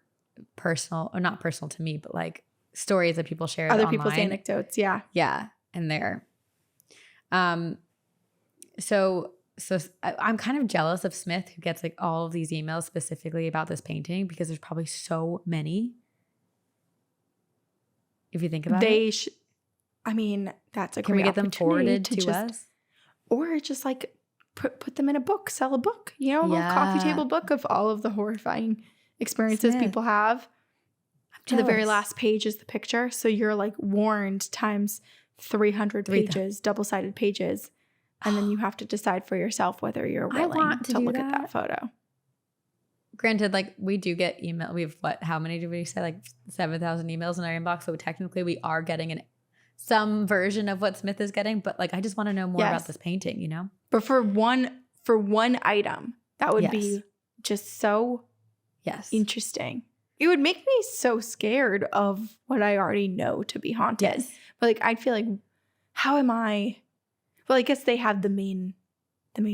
personal, or not personal to me, but like stories that people share
other
online.
people's anecdotes. Yeah.
And there. So I'm kind of jealous of Smith, who gets like all of these emails specifically about this painting, because there's probably so many. If you think about it.
I mean, that's a great
Can we get them forwarded to us?
Or just like put them in a book, sell a book, a little coffee table book of all of the horrifying experiences people have. To the very last page is the picture. So you're like warned times 300 pages, double-sided pages. And then you have to decide for yourself whether you're willing to look at that photo.
Granted, like we do get email. We have how many did we say? Like 7,000 emails in our inbox. So technically we are getting some version of what Smith is getting. But like, I just want to know more about this painting,
But for one item, that would be just so interesting. It would make me so scared of what I already know to be haunted. But like, I'd feel like, how am I? Well, I guess they have the main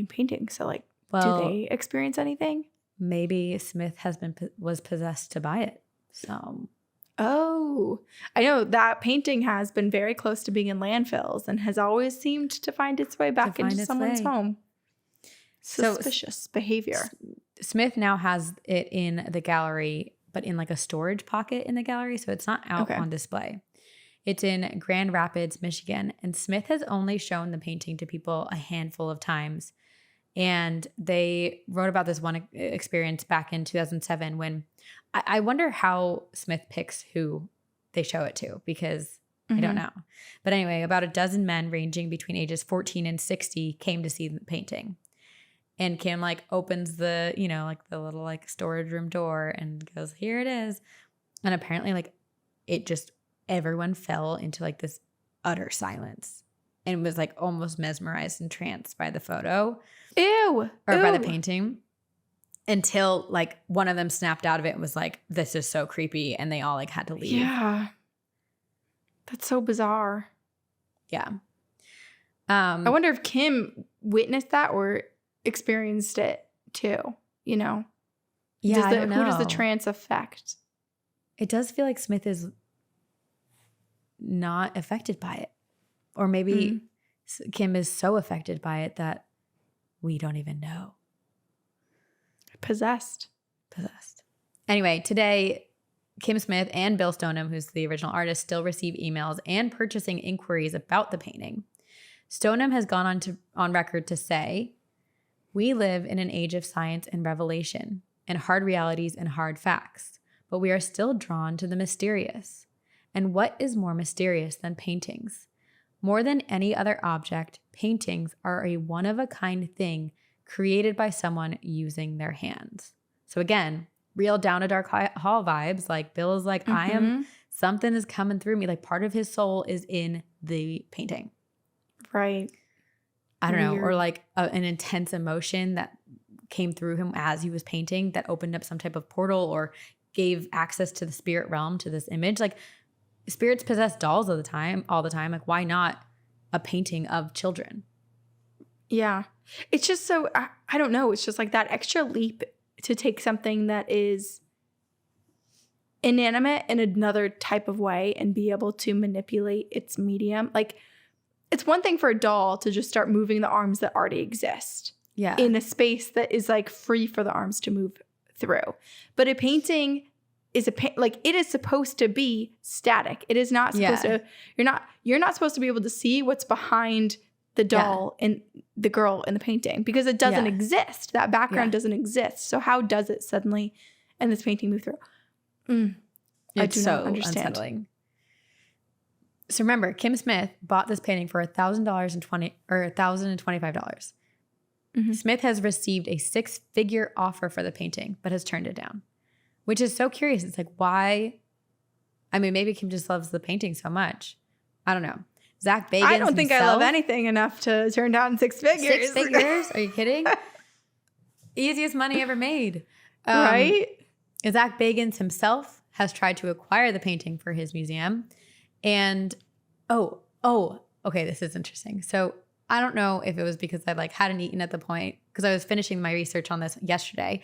painting. So like, do they experience anything?
Maybe Smith was possessed to buy it. So,
I know that painting has been very close to being in landfills and has always seemed to find its way back into someone's home. Suspicious behavior.
Smith now has it in the gallery, but in like a storage pocket in the gallery. So it's not out on display. It's in Grand Rapids, Michigan, and Smith has only shown the painting to people a handful of times. And they wrote about this one experience back in 2007 when I wonder how Smith picks who they show it to, because I don't know. But anyway, about a dozen men ranging between ages 14 and 60 came to see the painting. And Kim like opens the, like the little like storage room door and goes, here it is. And apparently like it just, everyone fell into like this utter silence and was like almost mesmerized and entranced by the photo.
Ew.
Or by the painting, until like one of them snapped out of it and was like, this is so creepy. And they all like had to leave.
Yeah. That's so bizarre.
Yeah.
I wonder if Kim witnessed that or experienced it too, you know?
Yeah, I don't know.
Who does the trance affect?
It does feel like Smith is not affected by it. Or maybe Kim is so affected by it that we don't even know.
Possessed.
Anyway, today, Kim Smith and Bill Stoneham, who's the original artist, still receive emails and purchasing inquiries about the painting. Stoneham has gone on record to say, "We live in an age of science and revelation, and hard realities and hard facts, but we are still drawn to the mysterious. And what is more mysterious than paintings? More than any other object, paintings are a one-of-a-kind thing created by someone using their hands." So again, real down a dark hall vibes. Like Bill is like, something is coming through me. Like part of his soul is in the painting.
Right.
I don't know. Or like an intense emotion that came through him as he was painting that opened up some type of portal or gave access to the spirit realm, to this image. Like spirits possess dolls all the time. Like why not a painting of children?
Yeah. It's just so, I don't know. It's just like that extra leap to take something that is inanimate in another type of way and be able to manipulate its medium. Like it's one thing for a doll to just start moving the arms that already exist.
Yeah.
In a space that is like free for the arms to move through. But a painting is like it is supposed to be static. It is not supposed to, you're not supposed to be able to see what's behind the doll and the girl in the painting because it doesn't exist. That background doesn't exist. So how does it suddenly in this painting move through? I do not understand.
Unsettling. So remember, Kim Smith bought this painting for $1,025. Smith has received a 6-figure offer for the painting, but has turned it down, which is so curious. It's like, why? I mean, maybe Kim just loves the painting so much. I don't know. Zach Bagans
I don't think I love anything enough to turn down 6 figures.
6 figures? Are you kidding? Easiest money ever made.
Right?
Zach Bagans himself has tried to acquire the painting for his museum. And, okay, this is interesting. So I don't know if it was because I like hadn't eaten at the point, because I was finishing my research on this yesterday.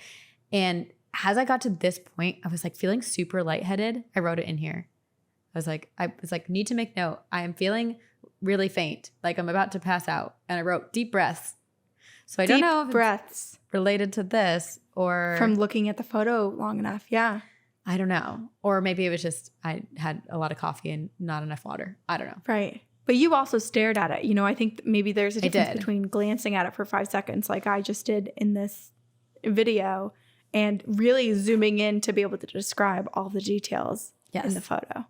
And as I got to this point, I was like feeling super lightheaded. I wrote it in here. I was like, need to make note. I am feeling really faint, like I'm about to pass out. And I wrote deep breaths. So I don't know if it's related to this or
from looking at the photo long enough. Yeah.
I don't know. Or maybe it was just I had a lot of coffee and not enough water. I don't know.
Right. But you also stared at it. You know, I think maybe there's a difference between glancing at it for 5 seconds like I just did in this video and really zooming in to be able to describe all the details in the photo.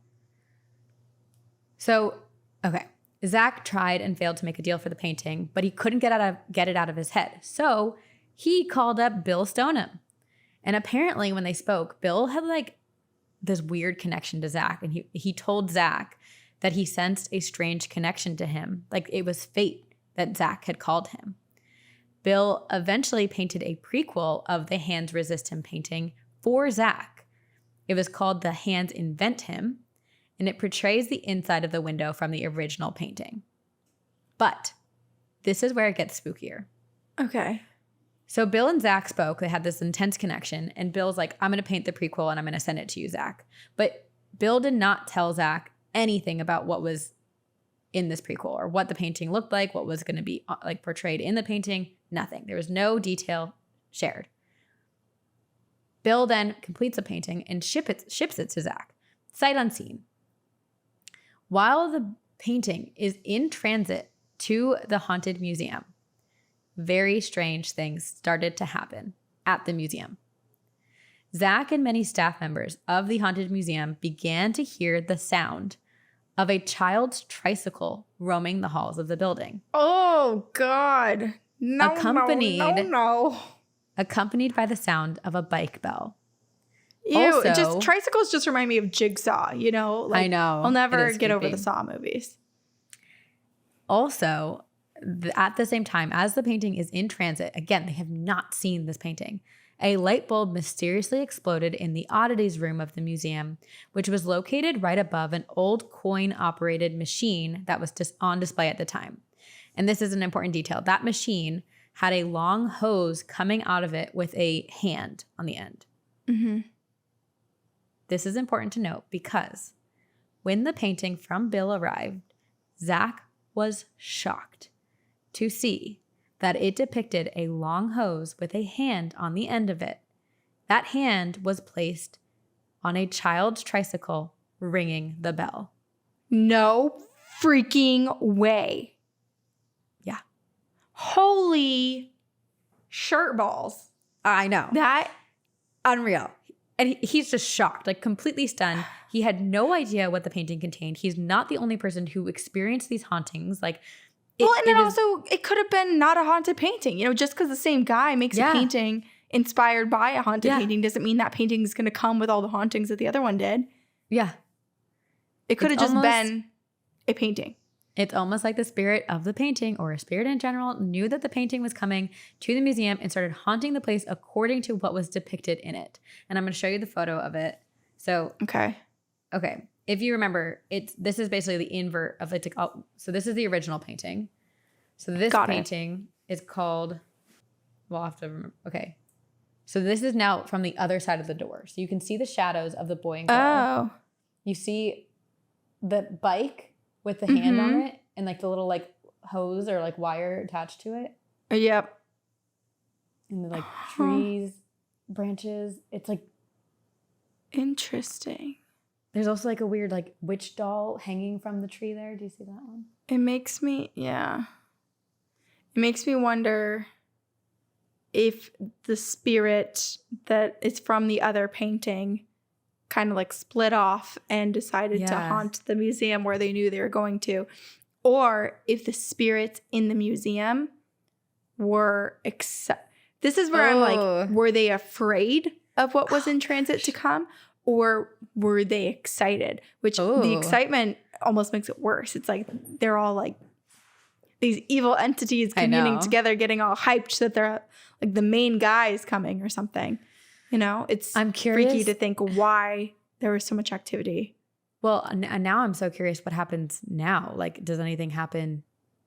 So, okay. Zach tried and failed to make a deal for the painting, but he couldn't get it out of his head. So he called up Bill Stoneham. And apparently when they spoke, Bill had like this weird connection to Zach. And he told Zach that he sensed a strange connection to him. Like it was fate that Zach had called him. Bill eventually painted a prequel of the Hands Resist Him painting for Zach. It was called The Hands Invent Him, and it portrays the inside of the window from the original painting. But this is where it gets spookier.
Okay.
So Bill and Zach spoke. They had this intense connection, and Bill's like, I'm going to paint the prequel and I'm going to send it to you, Zach. But Bill did not tell Zach anything about what was in this prequel or what the painting looked like, what was going to be like portrayed in the painting, nothing. There was no detail shared. Bill then completes the painting and ships it to Zach, sight unseen. While the painting is in transit to the haunted museum, very strange things started to happen at the museum. Zach and many staff members of the haunted museum began to hear the sound of a child's tricycle roaming the halls of the building.
Oh, God. No.
Accompanied by the sound of a bike bell.
Ew, tricycles just remind me of Jigsaw, you know? Like,
I know.
I'll never get over the Saw movies.
Also, at the same time as the painting is in transit, again, they have not seen this painting. A light bulb mysteriously exploded in the oddities room of the museum, which was located right above an old coin-operated machine that was just on display at the time. And this is an important detail. That machine had a long hose coming out of it with a hand on the end.
Mm-hmm.
This is important to note because when the painting from Bill arrived, Zach was shocked to see that it depicted a long hose with a hand on the end of it. That hand was placed on a child's tricycle ringing the bell.
No freaking way.
Yeah.
Holy shirt balls.
I know.
That
unreal. And he's just shocked, like completely stunned. He had no idea what the painting contained. He's not the only person who experienced these hauntings. Like,
it could have been not a haunted painting. You know, just because the same guy makes a painting inspired by a haunted painting doesn't mean that painting is going to come with all the hauntings that the other one did.
Yeah.
It could have just been a painting.
It's almost like the spirit of the painting, or a spirit in general, knew that the painting was coming to the museum and started haunting the place according to what was depicted in it. And I'm going to show you the photo of it. So, okay. If you remember, this is basically the invert of it. So this is the original painting. So this painting is called, well, I'll have to remember. Okay. So this is now from the other side of the door. So you can see the shadows of the boy and girl.
Oh.
You see the bike with the hand on it and like the little like hose or like wire attached to it.
Yep.
And the like trees, branches. It's like
interesting.
There's also like a weird like witch doll hanging from the tree there. Do you see that one?
It makes me wonder if the spirit that is from the other painting kind of like split off and decided to haunt the museum where they knew they were going to, or if the spirits in the museum were this is where I'm like, were they afraid of what was in transit to come, or were they excited? Which the excitement almost makes it worse. It's like they're all like these evil entities communing together, getting all hyped so that they're like the main guy is coming or something. You know, I'm curious, freaky to think why there was so much activity.
Well, and now I'm so curious what happens now. Like, does anything happen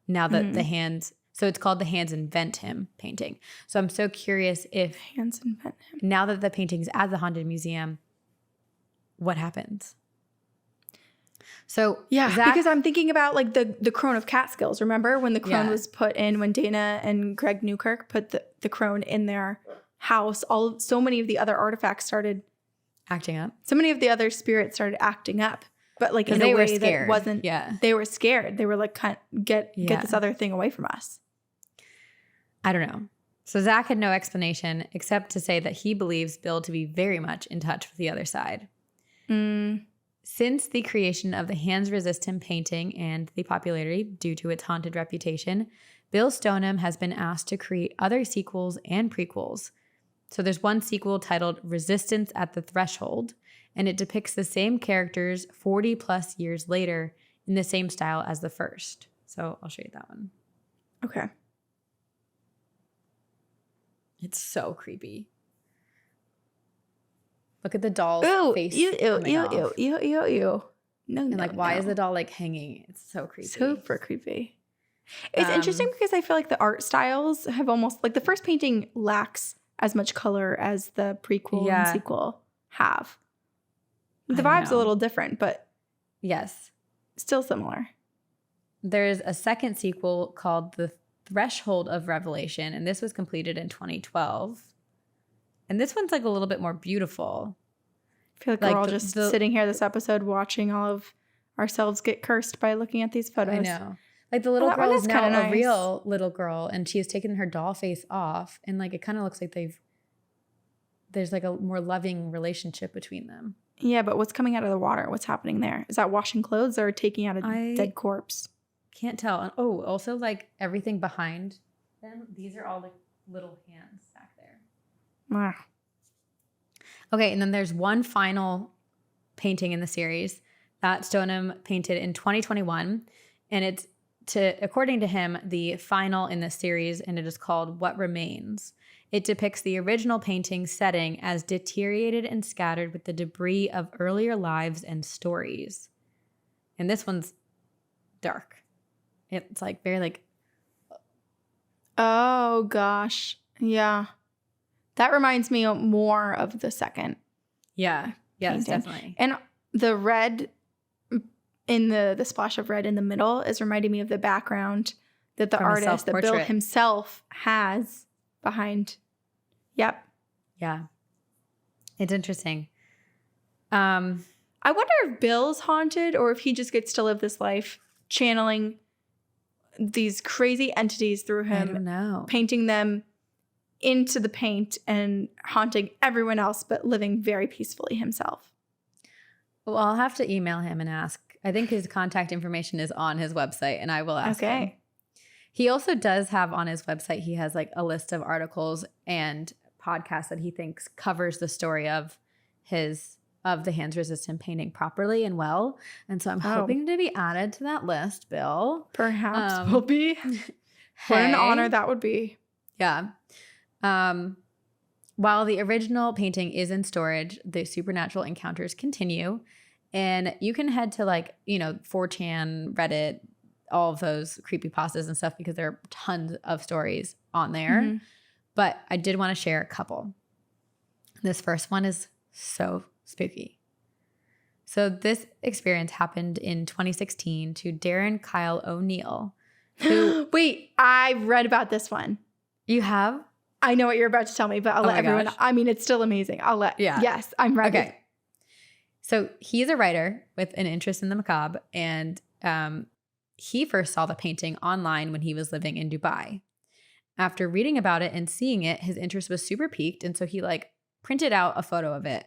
now that the hands, so it's called the Hands Invent Him painting. So I'm so curious if
Hands Invent Him,
now that the painting's at the Haunted Museum, what happens? So
because I'm thinking about like the crone of Catskills. Remember when the crone was put in, when Dana and Greg Newkirk put the crone in their house, so many of the other artifacts started
acting up.
So many of the other spirits started acting up, but like in a way that wasn't.
Yeah,
they were scared. They were like, get this other thing away from us.
I don't know. So Zach had no explanation except to say that he believes Bill to be very much in touch with the other side. Since the creation of the Hands Resist Him painting and the popularity due to its haunted reputation, Bill Stoneham has been asked to create other sequels and prequels. So there's one sequel titled Resistance at the Threshold, and it depicts the same characters 40 plus years later in the same style as the first. So I'll show you that one.
Okay.
It's so creepy. Look at the doll's face.
Ew. No,
and like, why is the doll like hanging? It's so creepy.
Super creepy. It's interesting because I feel like the art styles have almost, like the first painting lacks as much color as the prequel and sequel have. The vibe's a little different, but
yes,
still similar.
There's a second sequel called The Threshold of Revelation, and this was completed in 2012. And this one's like a little bit more beautiful.
I feel like we're all just sitting here this episode watching all of ourselves get cursed by looking at these photos.
I know. Like the little girl is now a real little girl, and she has taken her doll face off, and like it kind of looks like there's like a more loving relationship between them.
Yeah, but what's coming out of the water? What's happening there? Is that washing clothes or taking out a dead corpse?
Can't tell. And also like everything behind them, these are all like little hands back there. Okay, and then there's one final painting in the series that Stoneham painted in 2021, and it's according to him, the final in this series, and it is called What Remains. It depicts the original painting's setting as deteriorated and scattered with the debris of earlier lives and stories. And this one's dark. It's like very like...
Oh, gosh. Yeah. That reminds me more of the second.
Yeah. Yes,
painting.
definitely.
And the red in the splash of red in the middle is reminding me of the background that the
From a
artist, that Bill
self-portrait.
himself has behind. Yep.
Yeah. It's interesting.
I wonder if Bill's haunted or if he just gets to live this life channeling these crazy entities through
I
him,
don't know.
painting them into the paint and haunting everyone else, but living very peacefully himself.
Well, I'll have to email him and ask. I think his contact information is on his website, and I will ask him. He also does have on his website, he has like a list of articles and podcasts that he thinks covers the story of the hands resistant painting properly and well. And so I'm hoping to be added to that list, Bill.
Perhaps will be. What an honor that would be.
Yeah. While the original painting is in storage, the supernatural encounters continue. And you can head to 4chan, Reddit, all of those creepypastas and stuff because there are tons of stories on there.
Mm-hmm.
But I did want to share a couple. This first one is so spooky. So this experience happened in 2016 to Darren Kyle O'Neill. Who
Wait, I read about this one.
You have?
I know what you're about to tell me, but I'll let everyone know. I mean, it's still amazing. Yes, I'm ready.
Okay. So he's a writer with an interest in the macabre, and he first saw the painting online when he was living in Dubai. After reading about it and seeing it, his interest was super piqued, and so he printed out a photo of it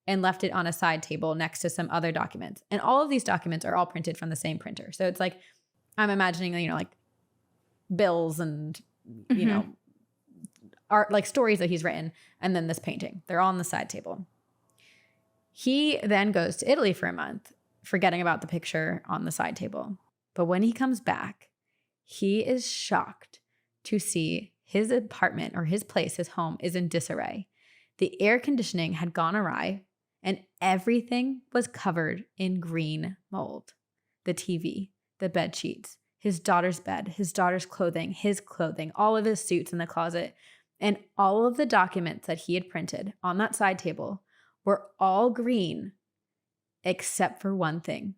and left it on a side table next to some other documents. And all of these documents are all printed from the same printer. So it's I'm imagining, bills and, art, stories that he's written, and then this painting. They're all on the side table. He then goes to Italy for a month, forgetting about the picture on the side table. But when he comes back, he is shocked to see his apartment or his place, his home, is in disarray. The air conditioning had gone awry, and everything was covered in green mold. The TV, the bed sheets, his daughter's bed, his daughter's clothing, his clothing, all of his suits in the closet, and all of the documents that he had printed on that side table were all green except for one thing.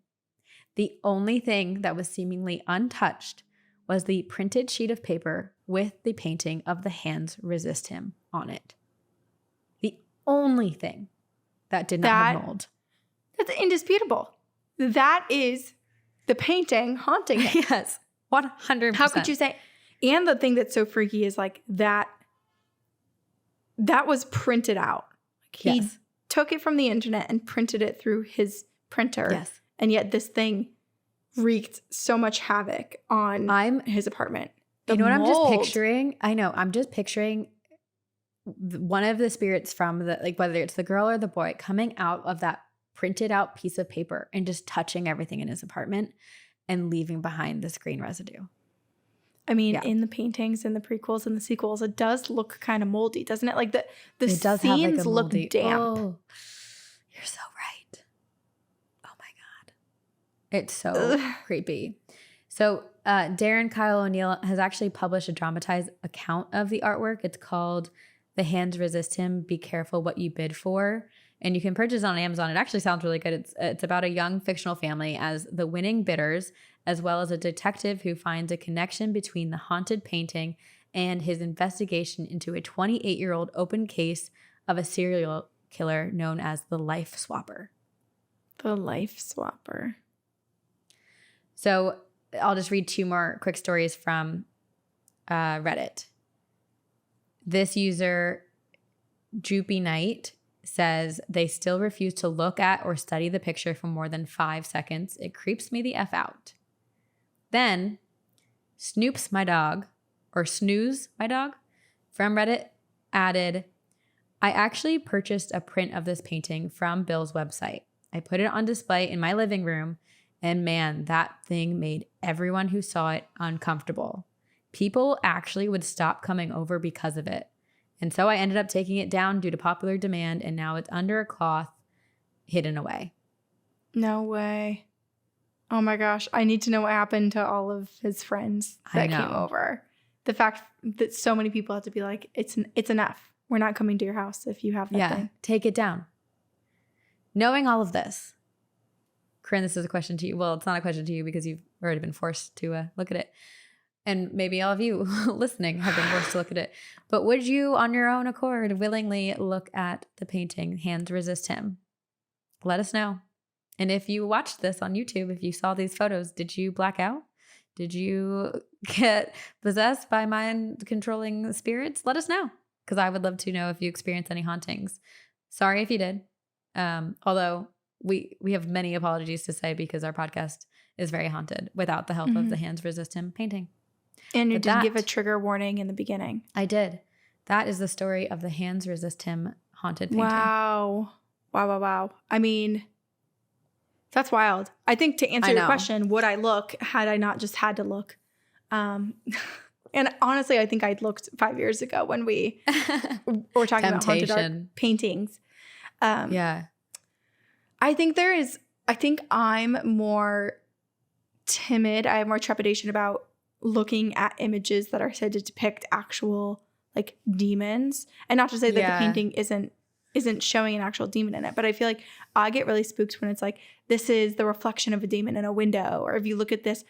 The only thing that was seemingly untouched was the printed sheet of paper with the painting of The Hands Resist Him on it. The only thing that did not have mold.
That's indisputable. That is the painting haunting him.
Yes, 100%.
How could you say? And the thing that's so freaky is that was printed out. He took it from the internet and printed it through his printer.
Yes.
And yet this thing wreaked so much havoc on his apartment.
You know what I'm just picturing? I know. I'm just picturing one of the spirits from whether it's the girl or the boy, coming out of that printed out piece of paper and just touching everything in his apartment and leaving behind this green residue.
I mean, in the paintings and the prequels and the sequels, it does look kind of moldy, doesn't it? The scenes look damp.
Oh, you're so right. Oh my God. It's so creepy. So Darren Kyle O'Neill has actually published a dramatized account of the artwork. It's called The Hands Resist Him, Be Careful What You Bid For. And you can purchase it on Amazon. It actually sounds really good. It's about a young fictional family as the winning bidders, as well as a detective who finds a connection between the haunted painting and his investigation into a 28-year-old open case of a serial killer known as the Life Swapper.
The Life Swapper.
So I'll just read two more quick stories from Reddit. This user, Droopy Knight, says they still refuse to look at or study the picture for more than 5 seconds. It creeps me the F out. Then Snooze my dog from Reddit added, I actually purchased a print of this painting from Bill's website. I put it on display in my living room And man, that thing made everyone who saw it uncomfortable. People actually would stop coming over because of it. And so I ended up taking it down due to popular demand, and now it's under a cloth, hidden away.
No way. Oh my gosh. I need to know what happened to all of his friends that came over. The fact that so many people have to be like, it's enough. We're not coming to your house if you have that thing.
Take it down. Knowing all of this, Corinne, this is a question to you. Well, it's not a question to you because you've already been forced to look at it. And maybe all of you listening have been forced to look at it. But would you, on your own accord, willingly look at the painting, Hands Resist Him? Let us know. And if you watched this on YouTube, if you saw these photos, did you black out? Did you get possessed by mind-controlling spirits? Let us know, because I would love to know if you experienced any hauntings. Sorry if you did. Although we have many apologies to say because our podcast is very haunted without the help of the Hands Resist Him painting.
And you did give a trigger warning in the beginning.
I did. That is the story of the Hands Resist Him haunted painting.
Wow. I mean, that's wild. I think to answer your question, would I look had I not just had to look? And honestly, I think I'd looked 5 years ago when we were talking about haunted art paintings.
Yeah.
I think I'm more timid. I have more trepidation about looking at images that are said to depict actual like demons. And not to say that the painting isn't showing an actual demon in it, but I feel like I get really spooked when it's like, this is the reflection of a demon in a window. Or if you look at this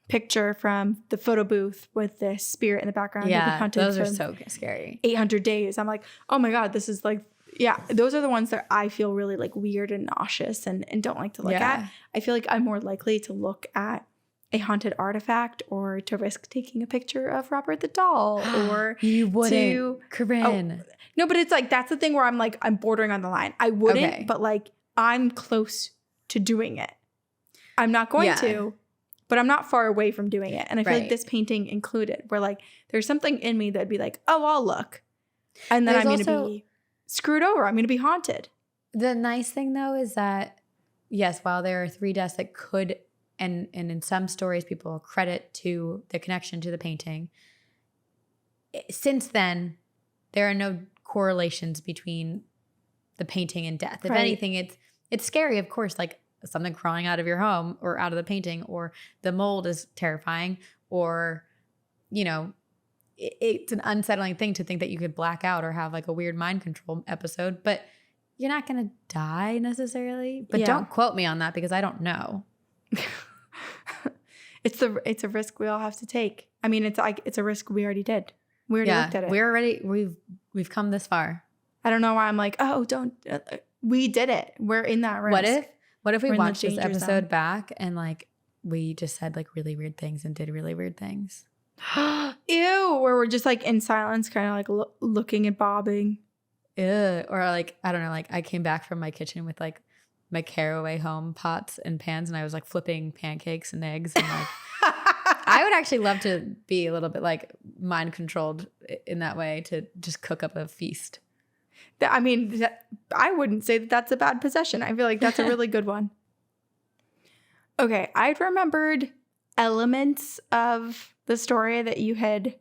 picture from the photo booth with this spirit in the background.
Yeah, those are so scary.
800 days. I'm like, oh my God, this is like, yeah, those are the ones that I feel really like weird and nauseous and don't like to look at. I feel like I'm more likely to look at a haunted artifact or to risk taking a picture of Robert the doll or
you wouldn't, Corinne.
No, but it's like, that's the thing where I'm like, I'm bordering on the line. I wouldn't, but like I'm close to doing it. I'm not going to, but I'm not far away from doing it. And I feel like this painting included where like, there's something in me that'd be like, oh, I'll look. And then I'm going to be screwed over. I'm going to be haunted.
The nice thing though, is that yes, while there are 3 deaths that could, and in some stories, people credit to the connection to the painting. Since then, there are no correlations between the painting and death. If anything, it's scary, of course, like something crawling out of your home or out of the painting, or the mold is terrifying, or, you know, it's an unsettling thing to think that you could black out or have like a weird mind control episode, but you're not going to die necessarily. But don't quote me on that because I don't know.
It's a risk we all have to take. I mean, it's a risk we already did. We already looked at it. We've come this far. I don't know why I'm like, oh, don't. We did it. We're in that risk.
What if we watched this episode back and like we just said like really weird things and did really weird things?
Ew. Where we're just like in silence, kind of like looking and bobbing.
Ew. Or like, I don't know, like I came back from my kitchen with like my Caraway home pots and pans, and I was like flipping pancakes and eggs, and like I would actually love to be a little bit like mind controlled in that way, to just cook up a feast.
I mean, I wouldn't say that that's a bad possession. I feel like that's a really good one. Okay, I'd remembered elements of the story that you had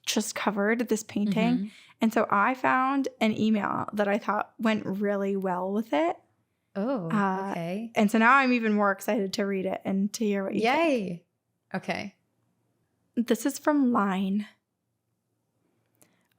just covered, this painting. Mm-hmm. And so I found an email that I thought went really well with it.
Oh, okay.
And so now I'm even more excited to read it and to hear what you think.
Yay. Okay.
This is from Line.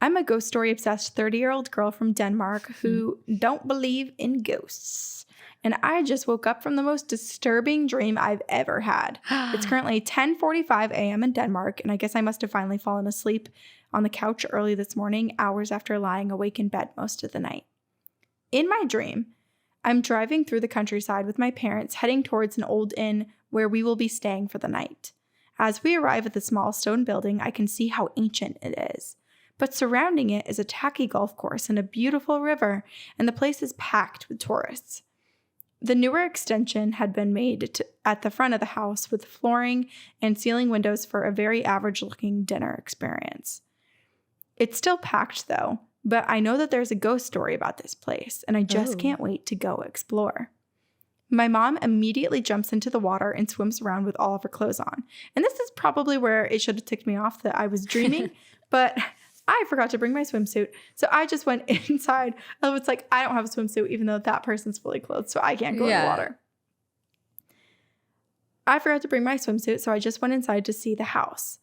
I'm a ghost story obsessed 30-year-old girl from Denmark who don't believe in ghosts. And I just woke up from the most disturbing dream I've ever had. It's currently 10:45 a.m. in Denmark, and I guess I must have finally fallen asleep on the couch early this morning, hours after lying awake in bed most of the night. In my dream, I'm driving through the countryside with my parents, heading towards an old inn where we will be staying for the night. As we arrive at the small stone building, I can see how ancient it is. But surrounding it is a tacky golf course and a beautiful river, and the place is packed with tourists. The newer extension had been made at the front of the house with flooring and ceiling windows for a very average-looking dinner experience. It's still packed, though, but I know that there's a ghost story about this place, and I just can't wait to go explore. My mom immediately jumps into the water and swims around with all of her clothes on. And this is probably where it should have ticked me off that I was dreaming, but I forgot to bring my swimsuit. So I just went inside. I was like, I don't have a swimsuit, even though that person's fully clothed, so I can't go in the water. I forgot to bring my swimsuit, so I just went inside to see the house.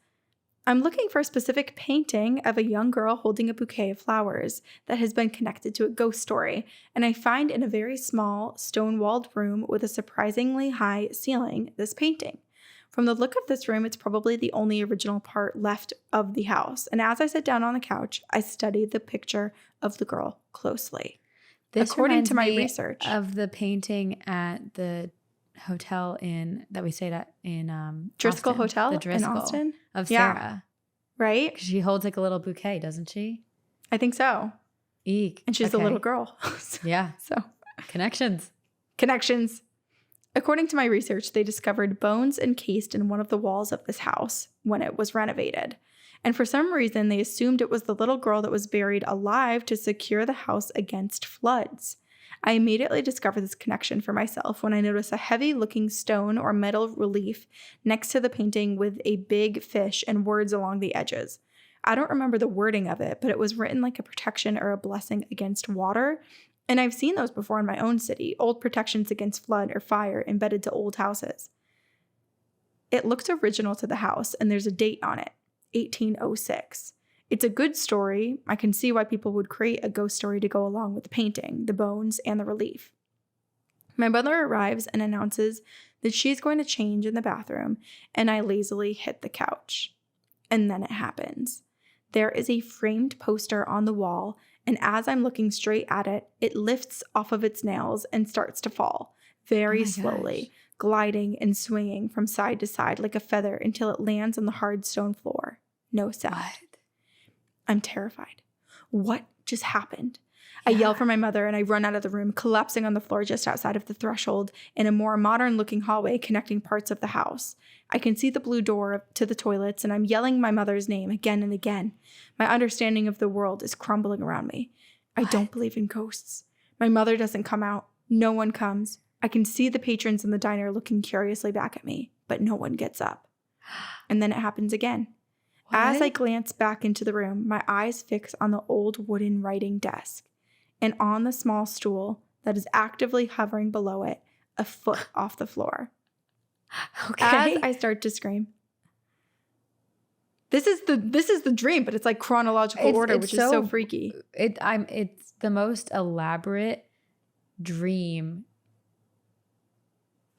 I'm looking for a specific painting of a young girl holding a bouquet of flowers that has been connected to a ghost story, and I find in a very small, stone-walled room with a surprisingly high ceiling this painting. From the look of this room, it's probably the only original part left of the house, and as I sit down on the couch, I study the picture of the girl closely.
This
according to my
reminds me
research
of the painting at the hotel that we stayed at in
Driscoll
Austin,
Hotel
the Driscoll,
in Austin
of Sarah,
right?
'Cause she holds like a little bouquet, doesn't she?
I think so.
Eek.
And she's a little girl.
Yeah.
So
Connections.
According to my research, they discovered bones encased in one of the walls of this house when it was renovated. And for some reason, they assumed it was the little girl that was buried alive to secure the house against floods. I immediately discovered this connection for myself when I noticed a heavy-looking stone or metal relief next to the painting with a big fish and words along the edges. I don't remember the wording of it, but it was written like a protection or a blessing against water. And I've seen those before in my own city, old protections against flood or fire embedded to old houses. It looked original to the house, and there's a date on it, 1806. It's a good story. I can see why people would create a ghost story to go along with the painting, the bones, and the relief. My mother arrives and announces that she's going to change in the bathroom, and I lazily hit the couch. And then it happens. There is a framed poster on the wall, and as I'm looking straight at it, it lifts off of its nails and starts to fall, very slowly, gliding and swinging from side to side like a feather until it lands on the hard stone floor. No sound.
What?
I'm terrified. What just happened? I yell for my mother and I run out of the room, collapsing on the floor just outside of the threshold in a more modern-looking hallway connecting parts of the house. I can see the blue door to the toilets, and I'm yelling my mother's name again and again. My understanding of the world is crumbling around me. I don't believe in ghosts. My mother doesn't come out. No one comes. I can see the patrons in the diner looking curiously back at me, but no one gets up. And then it happens again.
What?
As I glance back into the room, my eyes fix on the old wooden writing desk, and on the small stool that is actively hovering below it, a foot off the floor.
Okay.
As I start to scream. This is the dream, but it's like chronological order, which is so freaky.
It's the most elaborate dream,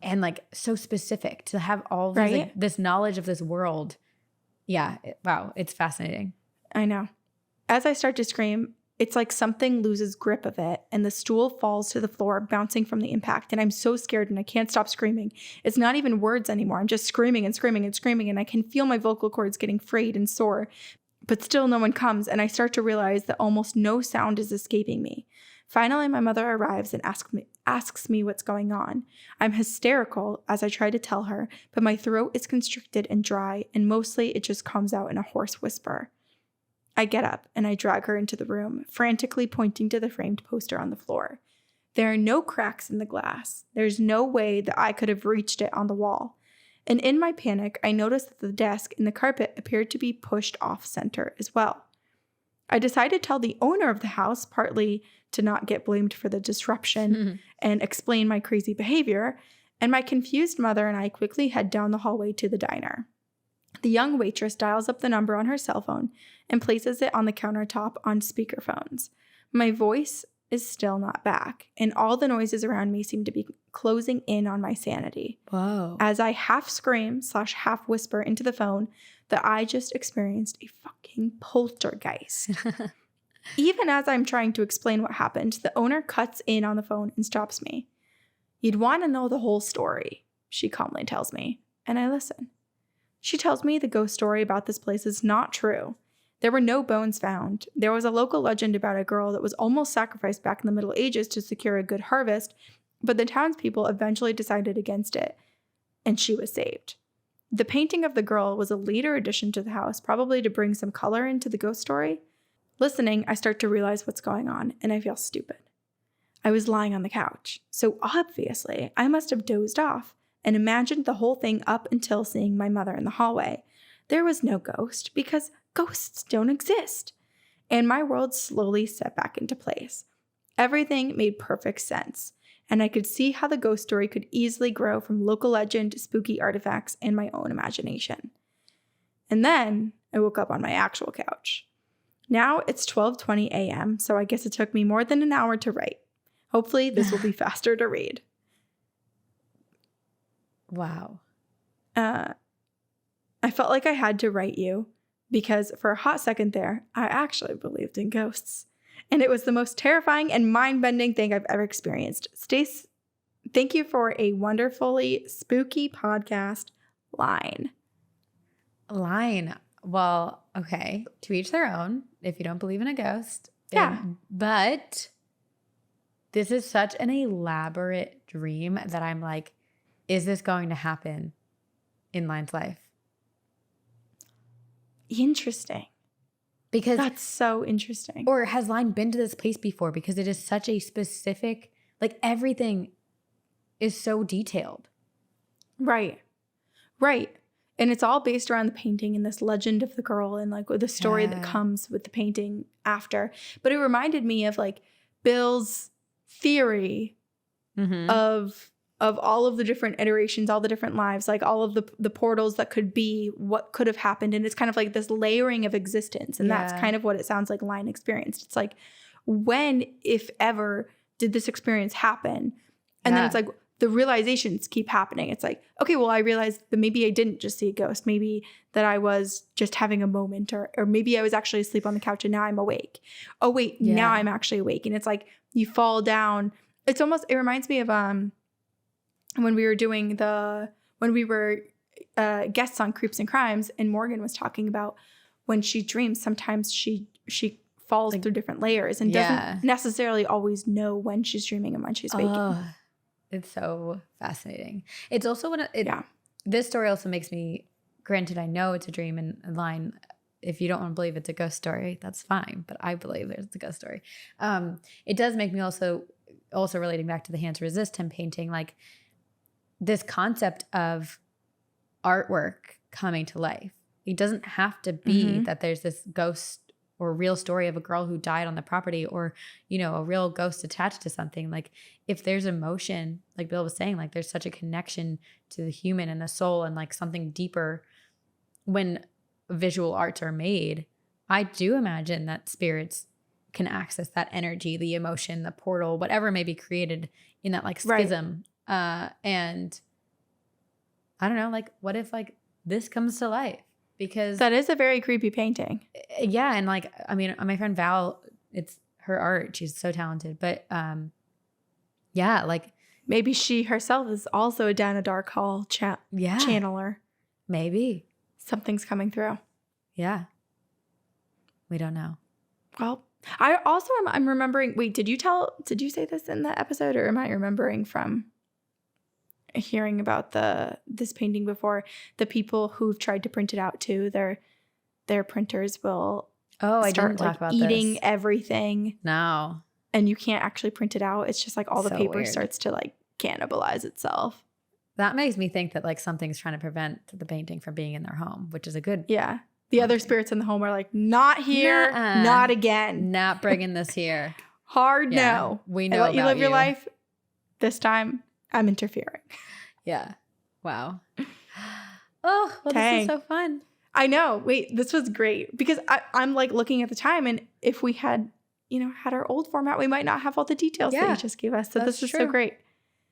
and like so specific to have all these, like, this knowledge of this world. Yeah. Wow. It's fascinating.
I know. As I start to scream, it's like something loses grip of it and the stool falls to the floor, bouncing from the impact. And I'm so scared and I can't stop screaming. It's not even words anymore. I'm just screaming and screaming and screaming. And I can feel my vocal cords getting frayed and sore, but still no one comes. And I start to realize that almost no sound is escaping me. Finally, my mother arrives and asks me what's going on. I'm hysterical as I try to tell her, but my throat is constricted and dry, and mostly it just comes out in a hoarse whisper. I get up and I drag her into the room, frantically pointing to the framed poster on the floor. There are no cracks in the glass. There's no way that I could have reached it on the wall. And in my panic, I noticed that the desk and the carpet appeared to be pushed off center as well. I decided to tell the owner of the house, partly to not get blamed for the disruption and explain my crazy behavior, and my confused mother and I quickly head down the hallway to the diner. The young waitress dials up the number on her cell phone and places it on the countertop on speakerphones. My voice is still not back, and all the noises around me seem to be closing in on my sanity.
Whoa.
As I half scream / half whisper into the phone that I just experienced a fucking poltergeist. Even as I'm trying to explain what happened, the owner cuts in on the phone and stops me. "You'd want to know the whole story," she calmly tells me, and I listen. She tells me the ghost story about this place is not true. There were no bones found. There was a local legend about a girl that was almost sacrificed back in the Middle Ages to secure a good harvest, but the townspeople eventually decided against it, and she was saved. The painting of the girl was a later addition to the house, probably to bring some color into the ghost story. Listening, I start to realize what's going on, and I feel stupid. I was lying on the couch. So obviously, I must have dozed off and imagined the whole thing up until seeing my mother in the hallway. There was no ghost because ghosts don't exist. And my world slowly set back into place. Everything made perfect sense, and I could see how the ghost story could easily grow from local legend, spooky artifacts, and my own imagination. And then I woke up on my actual couch. Now it's 12:20 a.m., so I guess it took me more than an hour to write. Hopefully this will be faster to read.
Wow.
I felt like I had to write you because for a hot second there, I actually believed in ghosts. And it was the most terrifying and mind-bending thing I've ever experienced. Stace, thank you for a wonderfully spooky podcast. Line.
Well, okay. To each their own. If you don't believe in a ghost.
Yeah.
But this is such an elaborate dream that I'm like, is this going to happen in Line's life?
Interesting.
Because
that's so interesting.
Or has Line been to this place before? Because it is such a specific, like everything is so detailed.
Right. And it's all based around the painting and this legend of the girl and like the story that comes with the painting after. But it reminded me of like Bill's theory of all of the different iterations, all the different lives, like all of the portals that could be what could have happened. And it's kind of like this layering of existence. And that's kind of what it sounds like Line experienced. It's like, when, if ever, did this experience happen? And then it's like the realizations keep happening. It's like, okay, well, I realized that maybe I didn't just see a ghost. Maybe that I was just having a moment, or maybe I was actually asleep on the couch and now I'm awake. Oh, wait, now I'm actually awake. And it's like you fall down. It reminds me of when we were guests on Creeps and Crimes, and Morgan was talking about when she dreams, sometimes she falls through different layers and doesn't necessarily always know when she's dreaming and when she's waking.
It's so fascinating. It's also this story also makes me, granted I know it's a dream, and Line, if you don't want to believe it's a ghost story, that's fine, but I believe it's a ghost story. It does make me also relating back to the Hands Resist Him painting, like this concept of artwork coming to life. It doesn't have to be that there's this ghost or real story of a girl who died on the property, or, a real ghost attached to something. Like if there's emotion, like Bill was saying, like there's such a connection to the human and the soul and like something deeper when visual arts are made. I do imagine that spirits can access that energy, the emotion, the portal, whatever may be created in that like schism. And I don't know, like what if like this comes to life? Because
that is a very creepy painting.
Yeah. And like, I mean, my friend Val, it's her art. She's so talented. But like
maybe she herself is also a down a dark hall channeler.
Maybe.
Something's coming through.
Yeah. We don't know.
Well, I'm remembering, wait, did you say this in the episode, or am I remembering from hearing about this painting before? The people who've tried to print it out too, their printers will
I didn't talk about
eating
this.
everything.
No.
And you can't actually print it out. It's just like all the paper
weird.
Starts to like cannibalize itself.
That makes me think that like something's trying to prevent the painting from being in their home, which is a good.
Yeah. The other spirits in the home are like, not here, not again.
Not bringing this here.
Hard no.
We know
I let you
about
live your life. This time, I'm interfering.
Yeah. Wow. Oh, well, This is so fun.
I know. Wait, this was great because I'm like looking at the time, and if we had, had our old format, we might not have all the details that you just gave us. So this is so great.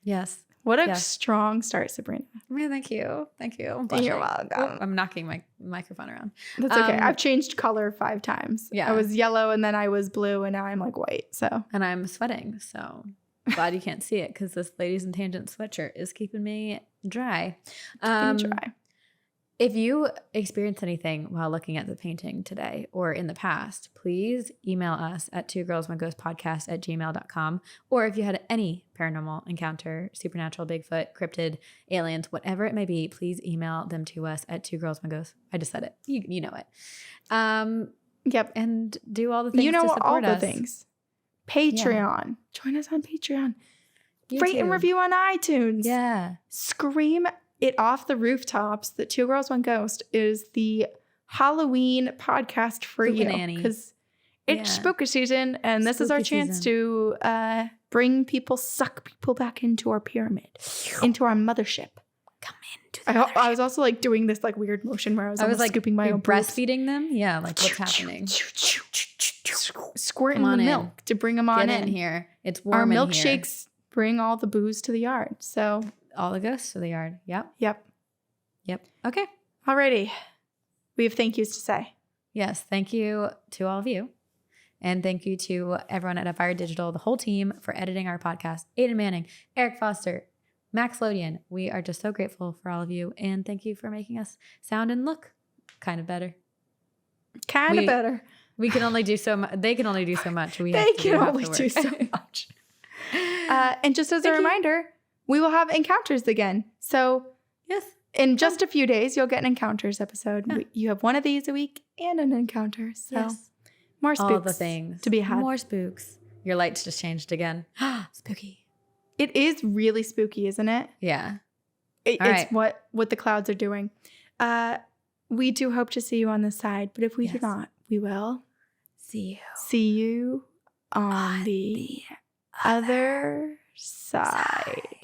Yes.
What a strong start, Sabrina.
Yeah, thank you. Thank you.
You're welcome.
Oh, I'm knocking my microphone around.
That's okay. I've changed color 5 times.
Yeah.
I was yellow, and then I was blue, and now I'm like white. So.
And I'm sweating. So glad you can't see it, because this Ladies in Tangent sweatshirt is keeping me dry. If you experienced anything while looking at the painting today or in the past, please email us at twogirlsoneghost@gmail.com. Or if you had any paranormal encounter, supernatural, Bigfoot, cryptid, aliens, whatever it may be, please email them to us at twogirlsoneghost. I just said it. You know it.
Yep.
And do all the things to support
all
us.
the things. Patreon. Join us on Patreon. Rate and
YouTube.
review on iTunes.
Yeah.
Scream it off the rooftops that Two Girls One Ghost is the Halloween podcast for you. Because it's spooky season, and this is our chance to suck people back into our pyramid, into our mothership.
Come into the mothership.
I was also like doing this like weird motion where I was like scooping my own
breastfeeding them. Yeah, like what's happening?
Squirting the milk to bring them on
Get in here. It's warm.
Our milkshakes bring all the booze to the yard. So
all the ghosts to the yard. Yep. Okay.
Alrighty. We have thank yous to say.
Yes. Thank you to all of you. And thank you to everyone at Fire Digital, the whole team, for editing our podcast. Aiden Manning, Eric Foster, Max Lodian. We are just so grateful for all of you. And thank you for making us sound and look kind of better.
Better.
We can only do so much. They can only do so much.
They can only do so much. And just as a reminder, we will have encounters again. So
yes,
in just a few days, you'll get an encounters episode. Yeah. You have one of these a week and an encounter. So more spooks.
All the things
to be had.
More spooks. Your lights just changed again. Spooky.
It is really spooky, isn't it?
Yeah.
It's what the clouds are doing. We do hope to see you on this side, but if we do not, we will
see
you on the other side.